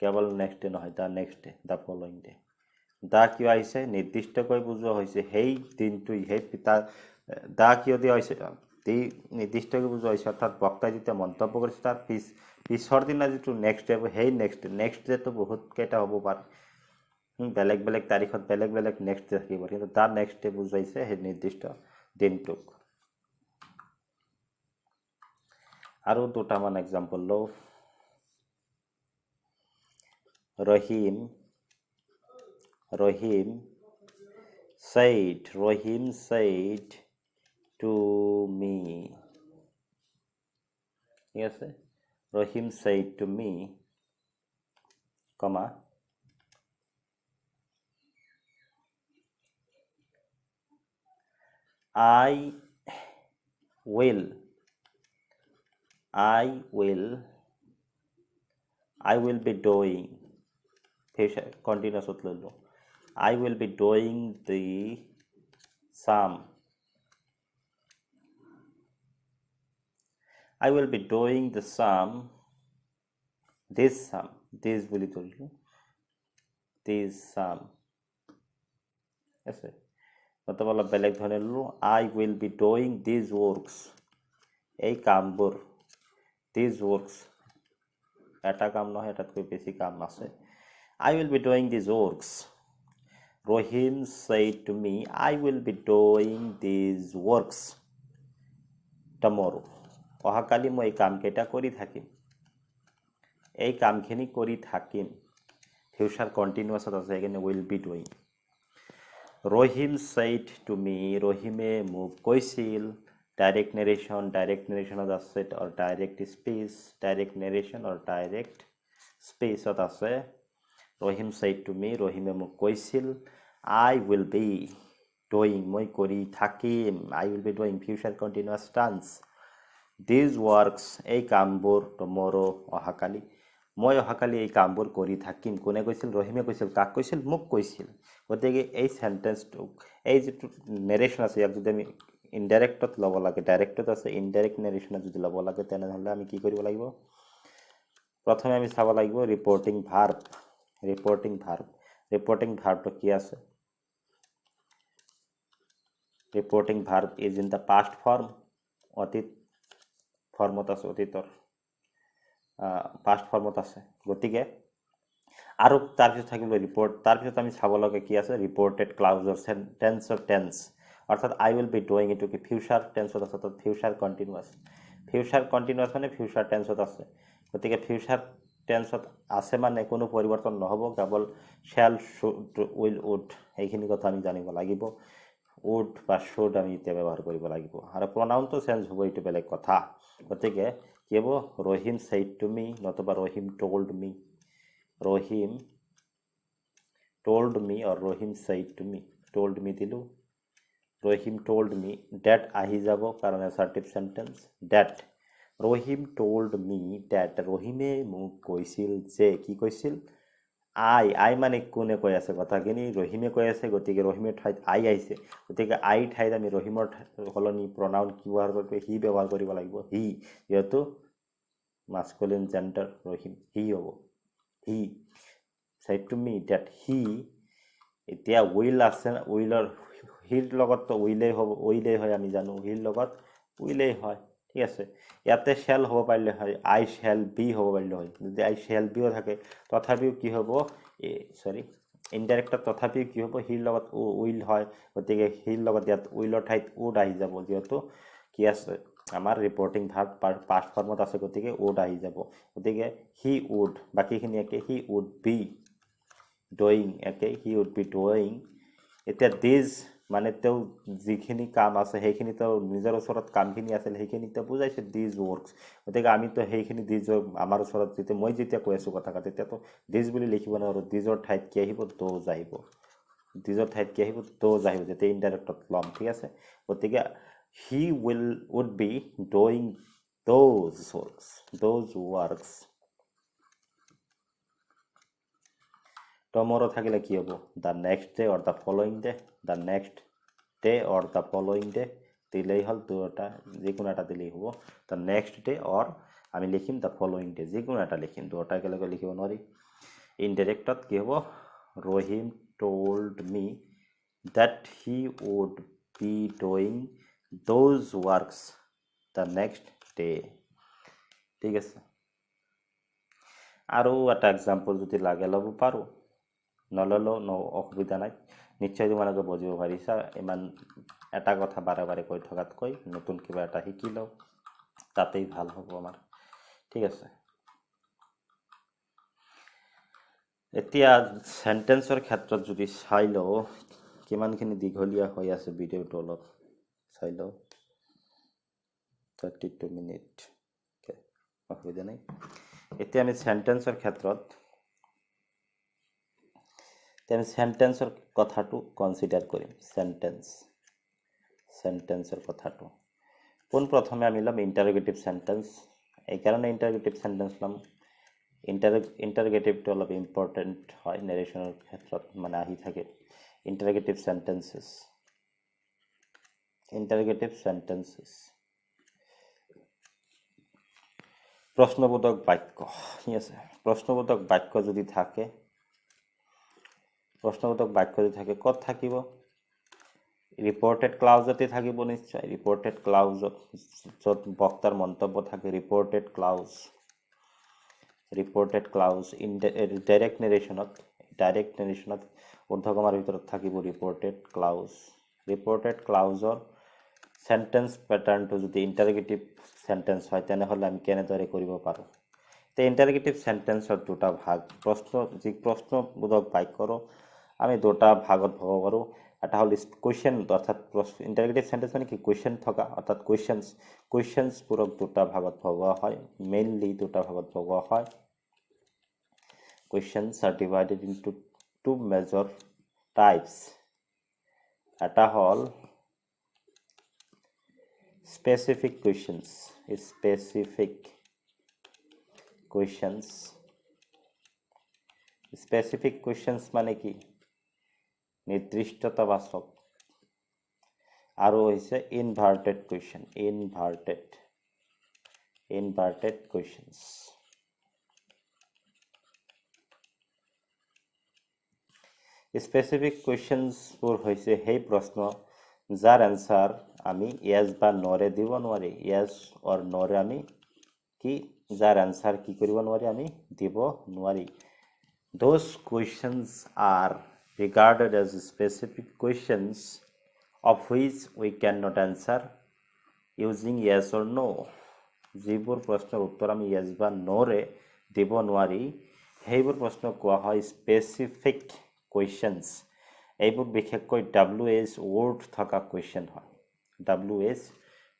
কেৱল next day নহয় the next day the following day দা কিয় আহিছে নিৰ্দিষ্টকৈ বুজোৱা হৈছে সেই দিনটো সেই দা কিয় দিয়া হৈছে নিৰ্দিষ্টকৈ বুজোৱা হৈছে অৰ্থাৎ বক্তাই যেতিয়া মন্তব্য কৰিছে তাৰ পিছৰ দিনা যিটো নেক্সট ডে সেই নেক্সট ডেটো বহুত কেইটা হ'ব পাৰে বেলেগ বেলেগ তাৰিখত বেলেগ বেলেগ নেক্সট ডে থাকিব কিন্তু তাৰ নেক্সট ডে বুজাইছে সেই নিৰ্দিষ্ট দিনটোক আৰু দুটামান এক্সাম্পল লওঁ Rohim said to me ঠিক আছে Rohim said to me comma I will be doing continuous I will be doing the sum this বুলি ধৰিলো this sum আছে অথবা অলপ বেলেগ ধৰণে ললো I will be doing these works এই কামবোৰ these works এটা কাম নহয় এটাতকৈ বেছি কাম আছে I will be doing these works Rohim said to me I will be doing these works tomorrow অহাকালি মই এই কামকেইটা কৰি থাকিম এই কামখিনি কৰি থাকিম ফিউচাৰ কন্টিনিউয়াছত আছে এখানে will be doing Rohim said to me ৰহিমে মোক কৈছিল direct narration of আছে or direct speech of আছে Rohim said to me ৰহিমে মোক কৈছিল I will be doing মই কৰি থাকিম I will be doing future continuous tense these works এই কামবোৰ tomorrow অহাকালি মই অহাকালি এই কামবোৰ কৰি থাকিম কোনে কৈছিল ৰহিমে কৈছিল কাক কৈছিল মোক কৈছিল গতিকে এই সেন্টেন্সটো এই যে নেৰেশন আছে ইয়াক যদি আমি ইনডাইৰেক্টত লব লাগে ডাইৰেক্টত আছে ইনডাইৰেক্ট নেৰেশনত যদি লব লাগে তেনেহলে আমি কি কৰিব লাগিব প্ৰথমে আমি চাব লাগিব ৰিপৰ্টিং ভাৰ্বটো কি আছে reporting verb is in the past form অতীত ফৰ্মত আছে অতীতৰ পাষ্ট ফৰ্মত আছে গতিকে আৰু তাৰ পিছত থাকিব ৰিপৰ্ট তাৰ পিছত আমি চাব লাগে কি আছে ৰিপৰ্টেড ক্লাউজৰ টেন্স অৰ্থাৎ I will be doing ইটো কি ফিউচাৰ টেন্সত আছে অৰ্থাৎ ফিউচাৰ কন্টিনিউয়াস মানে ফিউচাৰ টেন্সত আছে গতিকে ফিউচাৰ টেন্সত আছে মানে কোনো পৰিৱৰ্তন নহব কেৱল shall should will would এইখিনি কথা আমি জানিব লাগিব would বা should আমি এতিয়া ব্যৱহাৰ কৰিব লাগিব আৰু প্ৰনাউনটো চেঞ্জ হ'ব এইটো বেলেগ কথা গতিকে কি হ'ব Rohim said to me নতুবা Rohim told me or Rohim said to me told me দিলো Rohim told me that আহি যাব কাৰণ assertive sentence that Rohim told me that ৰহিমে মোক কৈছিল যে কি কৈছিল I মানে কোনে কৈ আছে কথাখিনি ৰহিমে কৈ আছে গতিকে ৰহিমেৰ ঠাইত I আহিছে গতিকে I ঠাইত আমি ৰহিমৰ সলনি pronoun কি ব্যৱহাৰ কৰিব he ব্যৱহাৰ কৰিব লাগিব he যেহেতু masculine gender ৰহিম he হ'ব he said to me that he এতিয়া will আছে willৰ হিৰ লগত তো উইলেই হয় আমি জানো হিৰ লগত উইলেই হয় ঠিক আছে ইয়াতে shall হ'ব পাৰিলে হয় I shall be হ'ব পাৰিলে হয় যদি I shall be থাকে তথাপিও কি হ'ব সৰি ইনডাইৰেক্ট তথাপিও কি হ'ব হিৰ লগত উইল হয় গতিকে হিৰ লগত ইয়াত উইলৰ ঠাইত would আহি যাব যেহেতু কি আছে আমাৰ ৰিপৰ্টিং ভাৰ্ব পাষ্ট ফৰ্মত আছে গতিকে would আহি যাব গতিকে he would বাকিখিনি একে he would be doing একে he would be doing এতিয়া these মানে তেও যিখিনি কাম আছে সেইখিনি তো নিজৰ ওচৰত কামখিনি আছে সেইখিনি তো বুজাইছে these works গতিকে আমি তো সেইখিনি these আমাৰ ওচৰত যেতিয়া মই যেতিয়া কৈ আছো কথা তেতিয়া তো these বুলি লিখিব নোৱাৰো these ঠাইত কি আহিব those আহিব these ঠাইত কি আহিব those আহিব যেতিয়া ইনডাইৰেক্টত লম ঠিক আছে গতিকে he would be doing those works টমৰো থাকিলে কি হ'ব the next day or the following day the next day or the following day দিলেই হ'ল দুটা যিকোনো এটা দিলেই হ'ব দ্য নেক্সট ডে অৰ আমি লিখিম দ্য ফলোয়িং ডে যিকোনো এটা লিখিম দুটা একেলগে লিখিব নোৱাৰি ইনডাইৰেক্টত কি হ'ব Rahim told me that he would be doing those works the next day ঠিক আছে আৰু এটা এক্সাম্পল যদি লাগে ল'ব পাৰোঁ নল'লেও অসুবিধা নাই নিশ্চয় তোমালোকে বুজিব পাৰিছা ইমান এটা কথা বাৰে বাৰে কৈ থকাতকৈ নতুন কিবা এটা শিকি লওঁ তাতেই ভাল হ'ব আমাৰ ঠিক আছে এতিয়া সেন্টেন্সৰ ক্ষেত্ৰত যদি চাই লওঁ কিমানখিনি দীঘলীয়া হৈ আছে ভিডিঅ'টো অলপ চাই লওঁ 32 মিনিট অসুবিধা নাই এতিয়া আমি সেন্টেন্সৰ ক্ষেত্ৰত আমি সেন্টেন্সৰ কথাটো কনসিডাৰ কৰিম সেন্টেন্সৰ কথাটো কোন প্ৰথমে আমি ল'ম ইন্টাৰগেটিভ সেন্টেন্স এইকাৰণে ইন্টাৰগেটিভ সেন্টেন্স ল'ম ইন্টাৰগেটিভটো অলপ ইম্পৰ্টেণ্ট হয় নেৰেশ্যনৰ ক্ষেত্ৰত মানে আহি থাকে ইন্টাৰগেটিভ সেন্টেন্সেছ প্ৰশ্নবোধক বাক্য ঠিক আছে প্ৰশ্নবোধক বাক্য যদি থাকে ক'ত থাকিব ৰিপৰ্টেড ক্লাউজতে থাকিব নিশ্চয় ৰিপৰ্টেড ক্লাউজত য'ত বক্তাৰ মন্তব্য থাকে ৰিপৰ্টেড ক্লাউজ ইন ডাইৰেক্ট নেৰেশ্যনত ঊৰ্ধ্বকমাৰ ভিতৰত থাকিব ৰিপৰ্টেড ক্লাউজৰ সেন্টেন্স প্যাটাৰ্নটো যদি ইন্টাৰগেটিভ সেন্টেন্স হয় তেনেহ'লে আমি কেনেদৰে কৰিব পাৰোঁ তে ইন্টাৰগেটিভ সেন্টেন্সৰ দুটা ভাগ প্ৰশ্নবোধক বাক্যৰো আমি দুটা ভাগত ভগাব পাৰোঁ এটা হ'ল কুৱেশ্যন অৰ্থাৎ ইন্টাৰগেটিভ সেন্টেন্স মানে কি কুৱেশ্যন থকা অৰ্থাৎ কুৱেশ্যনছবোৰক দুটা ভাগত ভগোৱা হয় মেইনলি দুটা ভাগত ভগোৱা হয় questions are divided into two major types এটা হ'ল specific questions মানে কি নিৰ্দিষ্টতাবাচক আৰু হৈছে inverted questions স্পেচিফিক কুৱেশ্যনছবোৰ হৈছে সেই প্ৰশ্ন যাৰ এনসাৰ আমি ইয়েছ বা নৰে দিব নোৱাৰি ইয়েছ অৰ নৰে আমি কি যাৰ এনসাৰ কি কৰিব নোৱাৰি আমি দিব নোৱাৰি those questions are regarded as specific questions of which we cannot answer using yes or no যিবোৰ প্ৰশ্নৰ উত্তৰ আমি ইয়েছ বা নৰে দিব নোৱাৰি সেইবোৰ প্ৰশ্ন কোৱা হয় স্পেচিফিক questions এইবোৰ বিশেষকৈ WH word থকা question হয় WH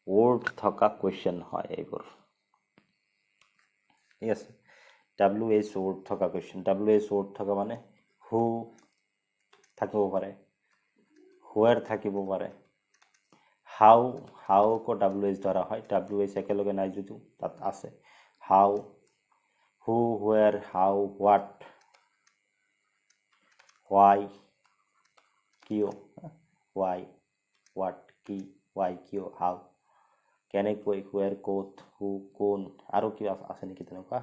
word থকা question হয় এইবোৰ ঠিক আছে WH word থকা question WH word থকা মানে who থাকিব পাৰে where থাকিব পাৰে how কো WH ধৰা হয় WH একেলগে নাই যদিও তাত আছে how who where how what why কিয় why what কি why কিয় how কেনেকৈ where ক'ত who কোন আৰু কি আছে নেকি তেনেকুৱা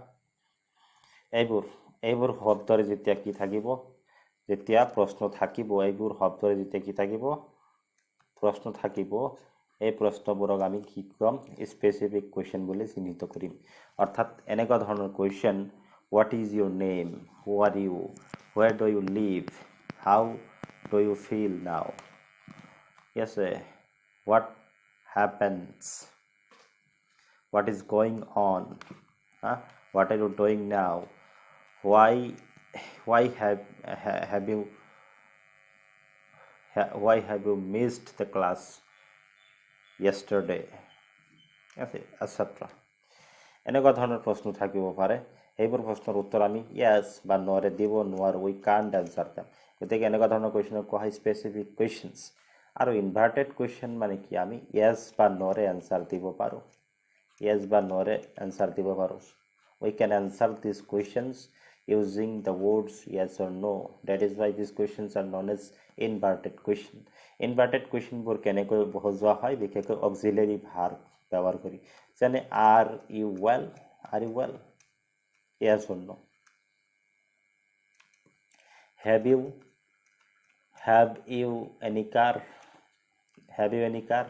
এইবোৰ শব্দৰে যেতিয়া কি থাকিব যেতিয়া প্ৰশ্ন থাকিব এইবোৰ শব্দৰে যেতিয়া কি থাকিব প্ৰশ্ন থাকিব এই প্ৰশ্নবোৰক আমি কি কম স্পেচিফিক কোৱেশ্চন বুলি চিহ্নিত কৰিম অৰ্থাৎ এনেকুৱা ধৰণৰ question what is your name who are you where do you live how do you feel now yes what happens what is going on what are you doing now why have you missed the class yesterday etc এনেকুৱা ধৰণৰ প্ৰশ্ন থাকিব পাৰে সেইবোৰ প্ৰশ্নৰ উত্তৰ আমি yes বা নৰে দিব নোৱাৰো we can't answer them গতিকে এনেকুৱা ধৰণৰ কোৱেশ্চনক কোৱা হয় স্পেচিফিক কোৱেশ্চনছ আৰু ইনভাৰ্টেড কোৱেশ্চন মানে কি আমি yes বা নৰে আনসাৰ দিব পাৰো yes বা নৰে আনসাৰ দিব পাৰো we can answer these questions using the words yes or no. That is why these questions are known as inverted question. Inverted question বোৰ কেনেকৈ বুজোৱা হয় বিশেষকৈ auxiliary verb ব্যৱহাৰ কৰি যেনে are you well, are you well, yes or no. have you any car, have you any car,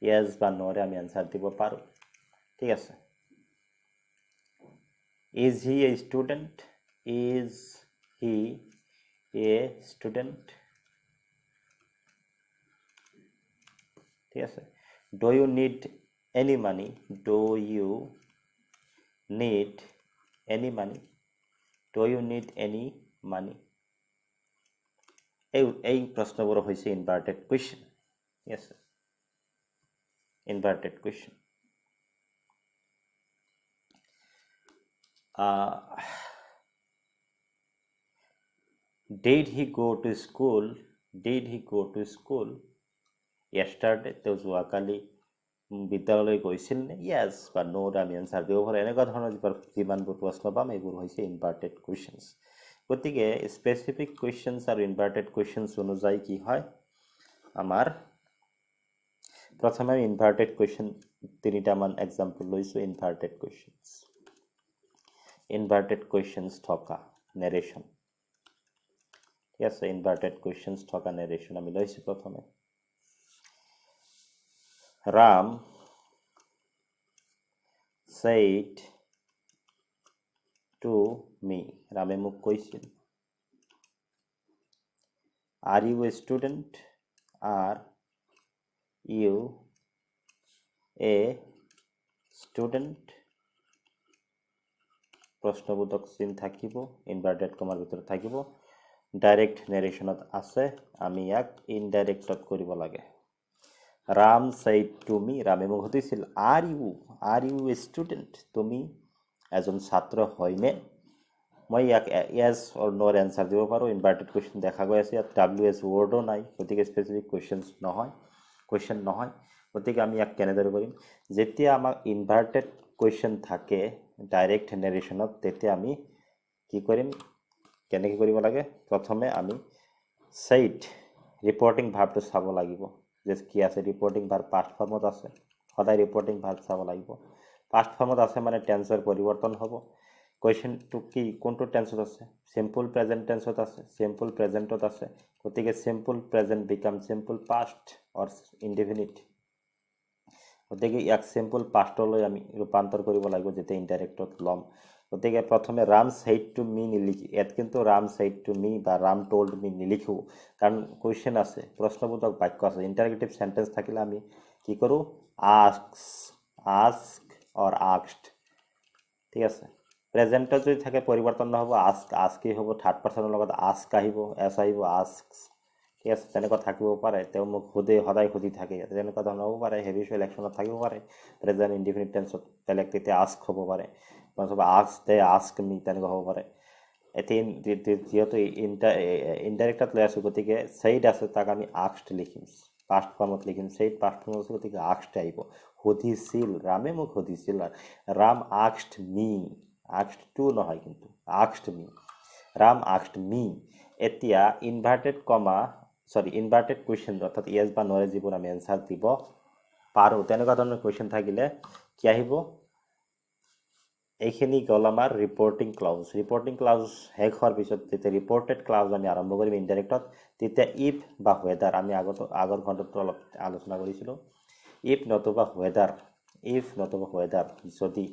yes বা no ৰে আমি আনসাৰ দিব পাৰো ঠিক আছে. is he a student, is he a student ঠিক আছে. do you need any money, do you need any money, do you need any money. এই প্ৰশ্নবোৰ হৈছে inverted question. yes, inverted question. Did he go to school, did he go to school yesterday, তেওঁ যোৱাকালি বিদ্যালয়লৈ গৈছিল নে, yes বা no ৰে আমি আনসাৰ দিব পাৰো. এনেকুৱা ধৰণৰ যিমানবোৰ প্ৰশ্ন পাম এইবোৰ হৈছে ইনভাৰ্টেড কোয়েশ্চনস. গতিকে স্পেসিফিক কোয়েশ্চনস আৰু ইনভাৰ্টেড কোয়েশ্চনস অনুযায়ী কি হয় আমাৰ প্ৰথমে ইনভাৰ্টেড কোয়েশ্চন তিনিটামান এক্সাম্পল লৈছো. ইনভাৰ্টেড কোয়েশ্চনস, ইনভাৰ্টেড কোয়েশ্চনস থকা নেৰেশ্যন ঠিক আছে. ইনভাৰ্টেড কোয়েশ্চনস থকা নেৰেশ্যন আমি লৈছো. প্ৰথমে Ram said to me, রামে মোক কৈছিল. are you a student, are you a student প্ৰশ্নবোধক চিন থাকিব, ইনভাৰ্টেড কমাৰ ভিতৰত থাকিব. ডাইৰেক্ট নেৰেশ্যনত আছে, আমি ইয়াক ইনডাইৰেক্টত কৰিব লাগে. Ram said to me, ৰামে মোক সুধিছিল are you a student, তুমি এজন ছাত্ৰ হয়নে. মই ইয়াক yes or no ৰ এনসাৰ দিব পাৰো. ইনভাৰ্টেড কোয়েশ্চন দেখা গৈ আছে, ইয়াত ws ৱৰ্ডো নাই, গতিকে স্পেসিফিক কোয়েশ্চন নহয়. গতিকে আমি ইয়াক কেনেদৰে কৰিম, যেতিয়া আমাক ইনভাৰ্টেড কোয়েশ্চন থাকে ডাইৰেক্ট নেৰেশ্যনত তেতিয়া আমি কি কৰিম, কেনেকৈ কৰিব লাগে. প্ৰথমে আমি said ৰিপৰ্টিং ভাৰ্বটো চাব লাগিব যে কি আছে. ৰিপৰ্টিং ভাৰ্ব পাষ্ট ফৰ্মত আছে, সদায় ৰিপৰ্টিং ভাৰ্ব চাব লাগিব. পাষ্ট ফৰ্মত আছে মানে টেন্সৰ পৰিৱৰ্তন হ'ব. কোয়েশ্চনটো কি কোনটো টেন্সত আছে, সিম্পল প্ৰেজেন্ট টেন্সত আছে, সিম্পল প্ৰেজেন্টত আছে. গতিকে simple present becomes simple past or indefinite. গতিকে ইয়াক সিম্পল পাষ্টলৈ আমি ৰূপান্তৰ কৰিব লাগিব যেতিয়া ইনডাইৰেক্টত ল'ম. গতিকে প্ৰথমে ৰাম said to me নিলিখি, ইয়াত কিন্তু ৰাম said to me বা ৰাম told me নিলিখো, কাৰণ কোয়েশ্চন আছে, প্ৰশ্নবোধক বাক্য আছে. ইন্টাৰগেটিভ সেন্টেন্স থাকিলে আমি কি কৰোঁ, ask or asked ঠিক আছে. প্ৰেজেন্টত যদি থাকে পৰিৱৰ্তন নহ'ব, আস্কই হ'ব, থাৰ্ড পাৰ্চনৰ লগত ask আহিব, s আহিব, asks ঠিক আছে. তেনেকুৱা থাকিব পাৰে, তেওঁ মোক সদায় সুধি থাকে, তেনেকুৱা ধৰণৰ হ'ব পাৰে. হেবিচুৱেল একশ্যনত থাকিব পাৰে প্ৰেজেন্ট ইনডিফিনিট টেন্সত, বেলেগ তেতিয়া ask হ'ব পাৰে, ask they ask me তেনেকুৱা হ'ব পাৰে. এতিয়া যিহেতু ইনডাইৰেক্টত লৈ আছোঁ গতিকে said আছে, তাক আমি asked লিখিম, পাষ্ট ফৰ্মত লিখিম. said পাষ্ট ফৰ্মত আছে গতিকে asked আহিব. সুধিছিল, ৰামে মোক সুধিছিল. Ram asked me, asked to নহয় কিন্তু asked me, Ram asked me. এতিয়া ইনভাৰ্টেড কোয়েশ্চন অৰ্থাৎ yes বা no ৰে যিবোৰ আমি এনসাৰ দিব পাৰো, তেনেকুৱা ধৰণৰ কোয়েশ্চন থাকিলে কি আহিব, এইখিনি গ'ল আমাৰ ৰিপৰ্টিং ক্লাউজ. ৰিপৰ্টিং ক্লাউজ শেষ হোৱাৰ পিছত যেতিয়া ৰিপৰ্টেড ক্লাউজ আমি আৰম্ভ কৰিম ইনডাইৰেক্টত, তেতিয়া ইফ বা ৱেডাৰ, আমি আগৰ ঘণ্টাটো অলপ আলোচনা কৰিছিলোঁ, ইফ নতুবা ৱেডাৰ, যদি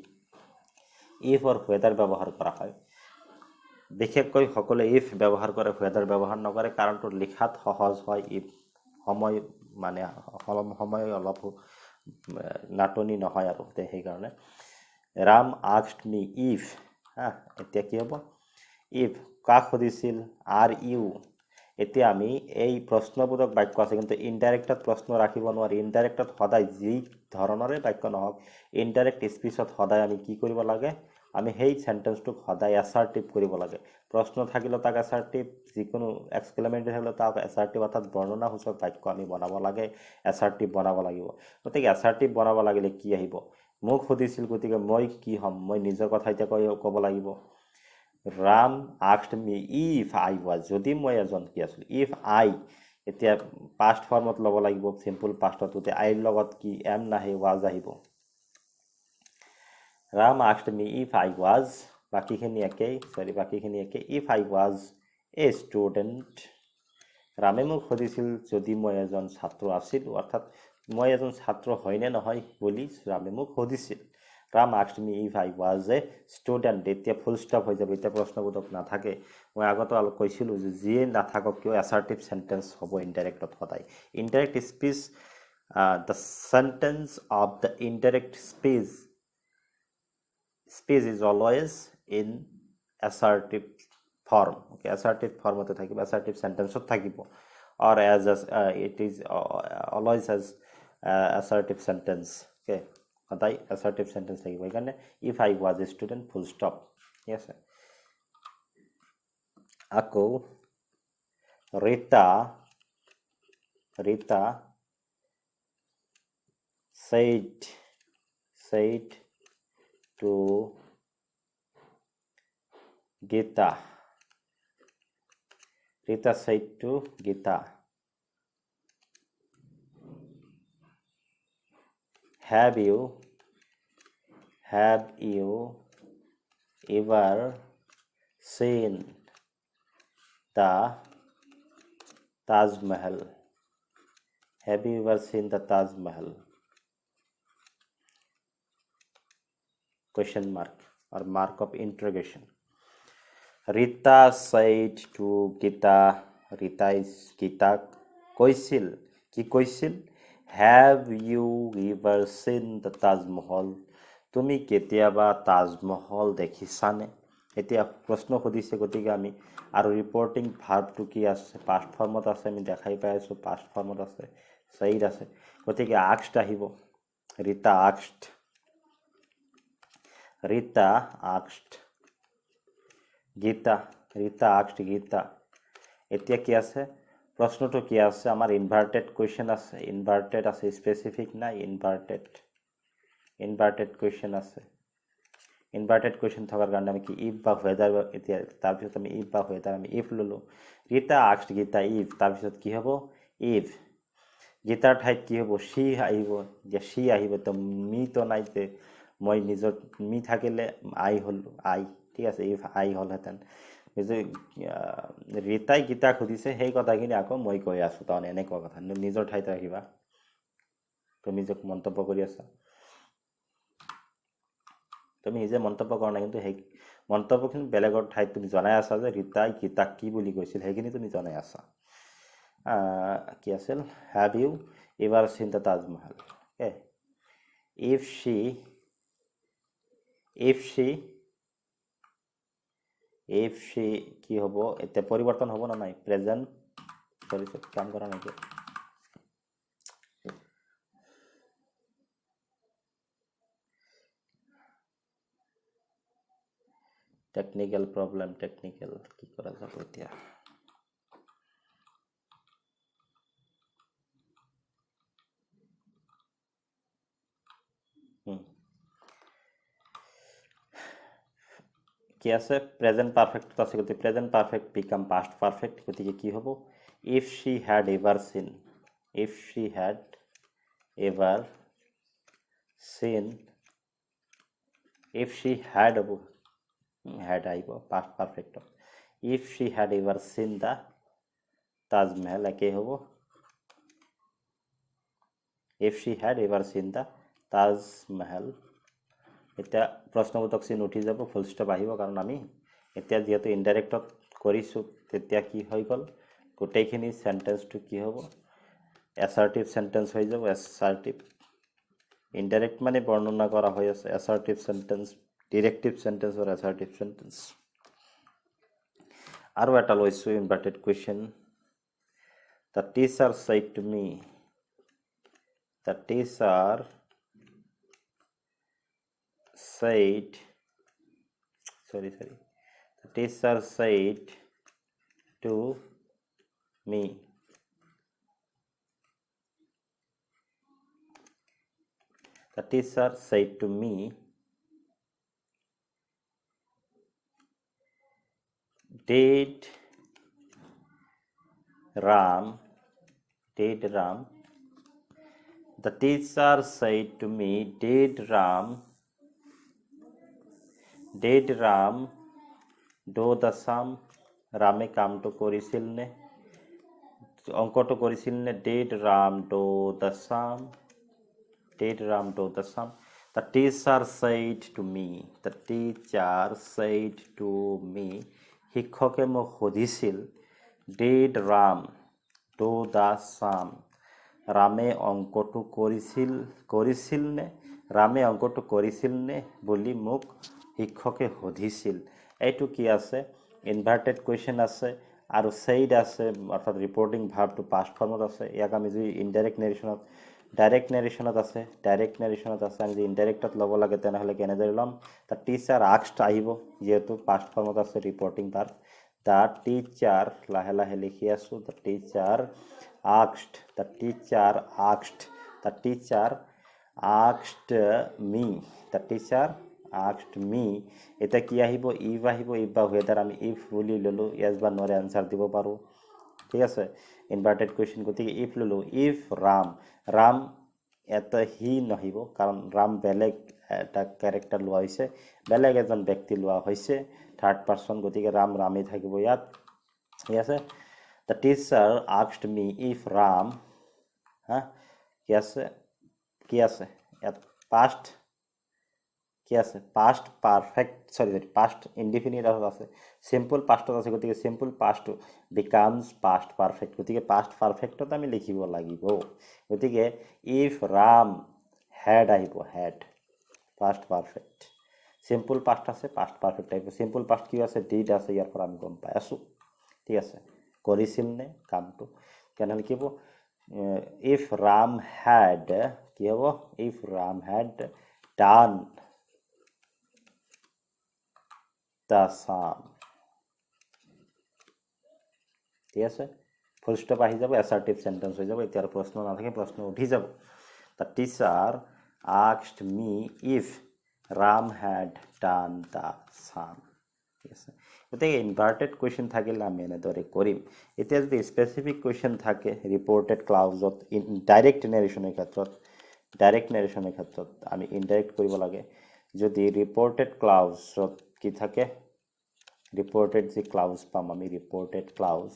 ইফ অৰ ৱেডাৰ ব্যৱহাৰ কৰা হয়, বিশেষকৈ সকলোৱে ইফ ব্যৱহাৰ কৰে, ৱেডাৰ ব্যৱহাৰ নকৰে, কাৰণটো লিখাত সহজ হয়. ইফ সময় অলপ নাটনি নহয় আৰু সেইকাৰণে. ৰাম asked me if, এতিয়া কি হ'ব, ইফ কাক সুধিছিল, are you. এতিয়া আমি এই প্ৰশ্নবোধক বাক্য আছে কিন্তু ইনডাইৰেক্টত প্ৰশ্ন ৰাখিব নোৱাৰি. ইনডাইৰেক্টত সদায় যি ধৰণৰে বাক্য নহওক, ইনডাইৰেক্ট স্পিচত সদায় আমি কি কৰিব লাগে, আমি সেই সেন্টেন্সটোক সদায় এসাৰ্টিভ কৰিব লাগে. প্ৰশ্ন থাকিলে তাক এসাৰ্টিভ, যিকোনো এক্সক্লেমেটৰি থাকিলে তাক এসাৰ্টিভ অৰ্থাৎ বৰ্ণনাসূচক বাক্য আমি বনাব লাগে, এসাৰ্টিভ বনাব লাগিব. গতিকে এসাৰ্টিভ বনাব লাগিলে কি আহিব, মোক সুধিছিল গতিকে মই কি হ'ম, মই নিজৰ কথা এতিয়া ক'ব লাগিব. Ram asked me if I was, যদি মই এজন কি আছিলোঁ, if I, এতিয়া past formত ল'ব লাগিব, simple pastত তেতিয়া I লগত কি am নাহে, was আহিব। Ram asked me if I was, বাকীখিনি একেই, if I was a student, ৰামে মোক সুধিছিল যদি মই এজন ছাত্ৰ আছিলোঁ, অৰ্থাৎ মই এজন ছাত্ৰ হয়নে নহয় বুলি ৰামে মোক সুধিছিল। Ram asked me if I was a student, এতিয়া ফুল ষ্টপ হৈ যাব, এতিয়া প্ৰশ্নবোধক নাথাকে। মই আগতে অলপ কৈছিলোঁ যে যিয়ে নাথাকক কিয় assertive sentence হ'ব ইনডাইৰেক্টত সদায়। Indirect speech, the sentence of the indirect speech is always in assertive form, okay, assertive formতে থাকিব, assertive sentenceত থাকিব, or as it is always as assertive sentence, okay, সদায় assertive sentence থাকিব। সেইকাৰণে if I was a student, full stop, ঠিক আছে। আকৌ Rita said to Gita, Rita said to Gita, have you ever seen the Taj Mahal? Have you ever seen the Taj Mahal? Question mark or mark of interrogation. Rita said to Gita, Gita কৈছিল, কি কৈছিল? Have you ever seen the Taj Mahal? তুমি কেতিয়াবা তাজমহল দেখিছানে? এতিয়া প্ৰশ্ন সুধিছে, গতিকে আমি আৰু ৰিপৰ্টিং ভাৰ্বটো কি আছে, পাষ্ট ফৰ্মত আছে, আমি দেখাই পাই আছোঁ পাষ্ট ফৰ্মত আছে, said আছে, গতিকে asked আহিব। Rita asked Gita, এতিয়া কি আছে, প্ৰশ্নটো কি আছে, আমাৰ ইনভাৰ্টেড কুৱেশ্যন আছে, স্পেচিফিক নাই, ইনভাৰ্টেড কুৱেশ্যন আছে। ইনভাৰ্টেড কুৱেশ্যন থকাৰ কাৰণে আমি কি ইফ বা ৱেডাৰ, এতিয়া তাৰপিছত আমি ইফ বা ৱেডাৰ আমি ইফ ল'লোঁ। ৰীতা asked Gita if, তাৰপিছত কি হ'ব ইফ, গীতাৰ ঠাইত কি হ'ব সি আহিব, যে সি আহিব, তো মিতো নাই, যে মই নিজৰ মি থাকিলে আই হ'লোঁ, আই, ঠিক আছে, ইফ আই হ'লহেঁতেন। যে ৰীতাই গীতাক সুধিছে সেই কথাখিনি আকৌ মই কৈ আছোঁ, তাৰমানে এনেকুৱা কথা, নিজৰ ঠাইত ৰাখিবা, তুমি যে মন্তব্য কৰি আছা, তুমি নিজে মন্তব্য কৰা নাই, কিন্তু সেই মন্তব্যখিনি বেলেগৰ ঠাইত তুমি জনাই আছা যে ৰীতাই গীতাক কি বুলি কৈছিল, সেইখিনি তুমি জনাই আছা। কি আছিল, have you ever seen the Taj Mahal? Okay. if she কি হ'ব, এতিয়া পৰিৱৰ্তন হ'ব না নাই, প্ৰেজেণ্ট, কাম কৰা নাই, টেকনিকেল প্ৰব্লেম, কি কৰা যাব এতিয়া। কি আছে, প্ৰেজেণ্ট পাৰফেক্ট আছে, গতিকে present perfect become past perfect, গতিকে কি হ'ব, if she had ever seen, হ'ব, had আহিব past পাৰফেক্টত, if she had ever seen the Taj Mahal, একেই হ'ব, if she had ever seen the Taj Mahal। এতিয়া প্ৰশ্নবোধক চিন উঠি যাব, ফুল ষ্টপ আহিব, কাৰণ আমি এতিয়া যিহেতু ইনডাইৰেক্টত কৰিছোঁ, তেতিয়া কি হৈ গ'ল, গোটেইখিনি চেণ্টেন্সটো কি হ'ব, এছাৰ্টিভ চেণ্টেন্স হৈ যাব। ইনডাইৰেক্ট মানে বৰ্ণনা কৰা হৈ আছে, এছাৰ্টিভ চেণ্টেন্স, ডিৰেক্টিভ চেণ্টেন্স আৰু এছাৰ্টিভ চেণ্টেন্স। আৰু এটা লৈছোঁ inverted question, the teacher said to me, the teacher said to me, Did Ram, the teacher said to me, did Ram do the sum? Rame কামটো কৰিছিল নে, অংকটো কৰিছিল নে? Did Ram do the sum? Did Ram do the sum? The teacher said to me, শিক্ষকে মোক সুধিছিল, did Ram do the sum? ৰামে অংকটো কৰিছিল নে? ৰামে অংকটো কৰিছিল নে বুলি মোক শিক্ষকে সুধিছিল। এইটো কি আছে? ইনভাৰ্টেড কুৱেশ্যন আছে আৰু said আছে, অৰ্থাৎ ৰিপৰ্টিং ভাৰ্বটো পাষ্ট ফৰ্মত আছে। ইয়াক আমি যদি ডাইৰেক্ট নেৰেশ্যনত আছে আমি যদি ইনডাইৰেক্টত ল'ব লাগে তেনেহ'লে কেনেদৰে ল'ম? দ্য টিচাৰ আস্কড আহিব, যিহেতু পাষ্ট ফৰ্মত আছে ৰিপৰ্টিং ভাৰ্ব। দ্য টিচাৰ, লাহে লাহে লিখি আছোঁ, দ্য টিচাৰ asked me, এটা কি আহিব? ইফ আহিব। ইফ বা ৱেদাৰ আমি ইফ বুলি ল'লোঁ, য়েছ বা ন'ৰে আনচাৰ দিব পাৰোঁ। ঠিক আছে, ইনভাৰ্টেড কুৱেশ্যন, গতিকে ইফ ল'লোঁ। ইফ ৰাম এটা হি নাহিব, কাৰণ ৰাম বেলেগ এটা কেৰেক্টাৰ লোৱা হৈছে, বেলেগ এজন ব্যক্তি লোৱা হৈছে, থাৰ্ড পাৰ্চন, গতিকে ৰামেই থাকিব ইয়াত। ঠিক আছে, the teacher asked me if Ram, কি আছে ইয়াত? past কি আছে? past perfect, past indefinite আছে, simple pastত আছে, গতিকে simple past becomes past perfect, গতিকে past perfectত আমি লিখিব লাগিব। গতিকে if Ram had আহিব, had, past perfect। simple past আছে, past perfect আহিব। simple past কি আছে? did আছে, ইয়াৰ পৰা আমি গম পাই আছোঁ। ঠিক আছে, কৰিছিল নে কামটো, কেনেহ'লে কি হ'ব? ইফ ৰাম হেড, কি হ'ব? If Ram had done the sum. ঠিক আছে, ফুল ষ্টপ আহি যাব, এছাৰ্টিভ চেণ্টেন্স হৈ যাব। এতিয়া আৰু প্ৰশ্ন নাথাকে, প্ৰশ্ন উঠি যাব। The teacher asked me if Ram had done the sum. ঠিক আছে, গতিকে ইনভাৰ্টেড কুৱেশ্যন থাকিলে আমি এনেদৰে কৰিম। এতিয়া যদি স্পেচিফিক কুৱেশ্যন থাকে ৰিপৰ্টেড ক্লাউজত, ডাইৰেক্ট নেৰেশ্যনৰ ক্ষেত্ৰত আমি ইনডাইৰেক্ট কৰিব লাগে। যদি ৰিপৰ্টেড ক্লাউজত কি থাকে? ৰিপৰ্টেড যি ক্লাউজ পাম আমি, ৰিপৰ্টেড ক্লাউজ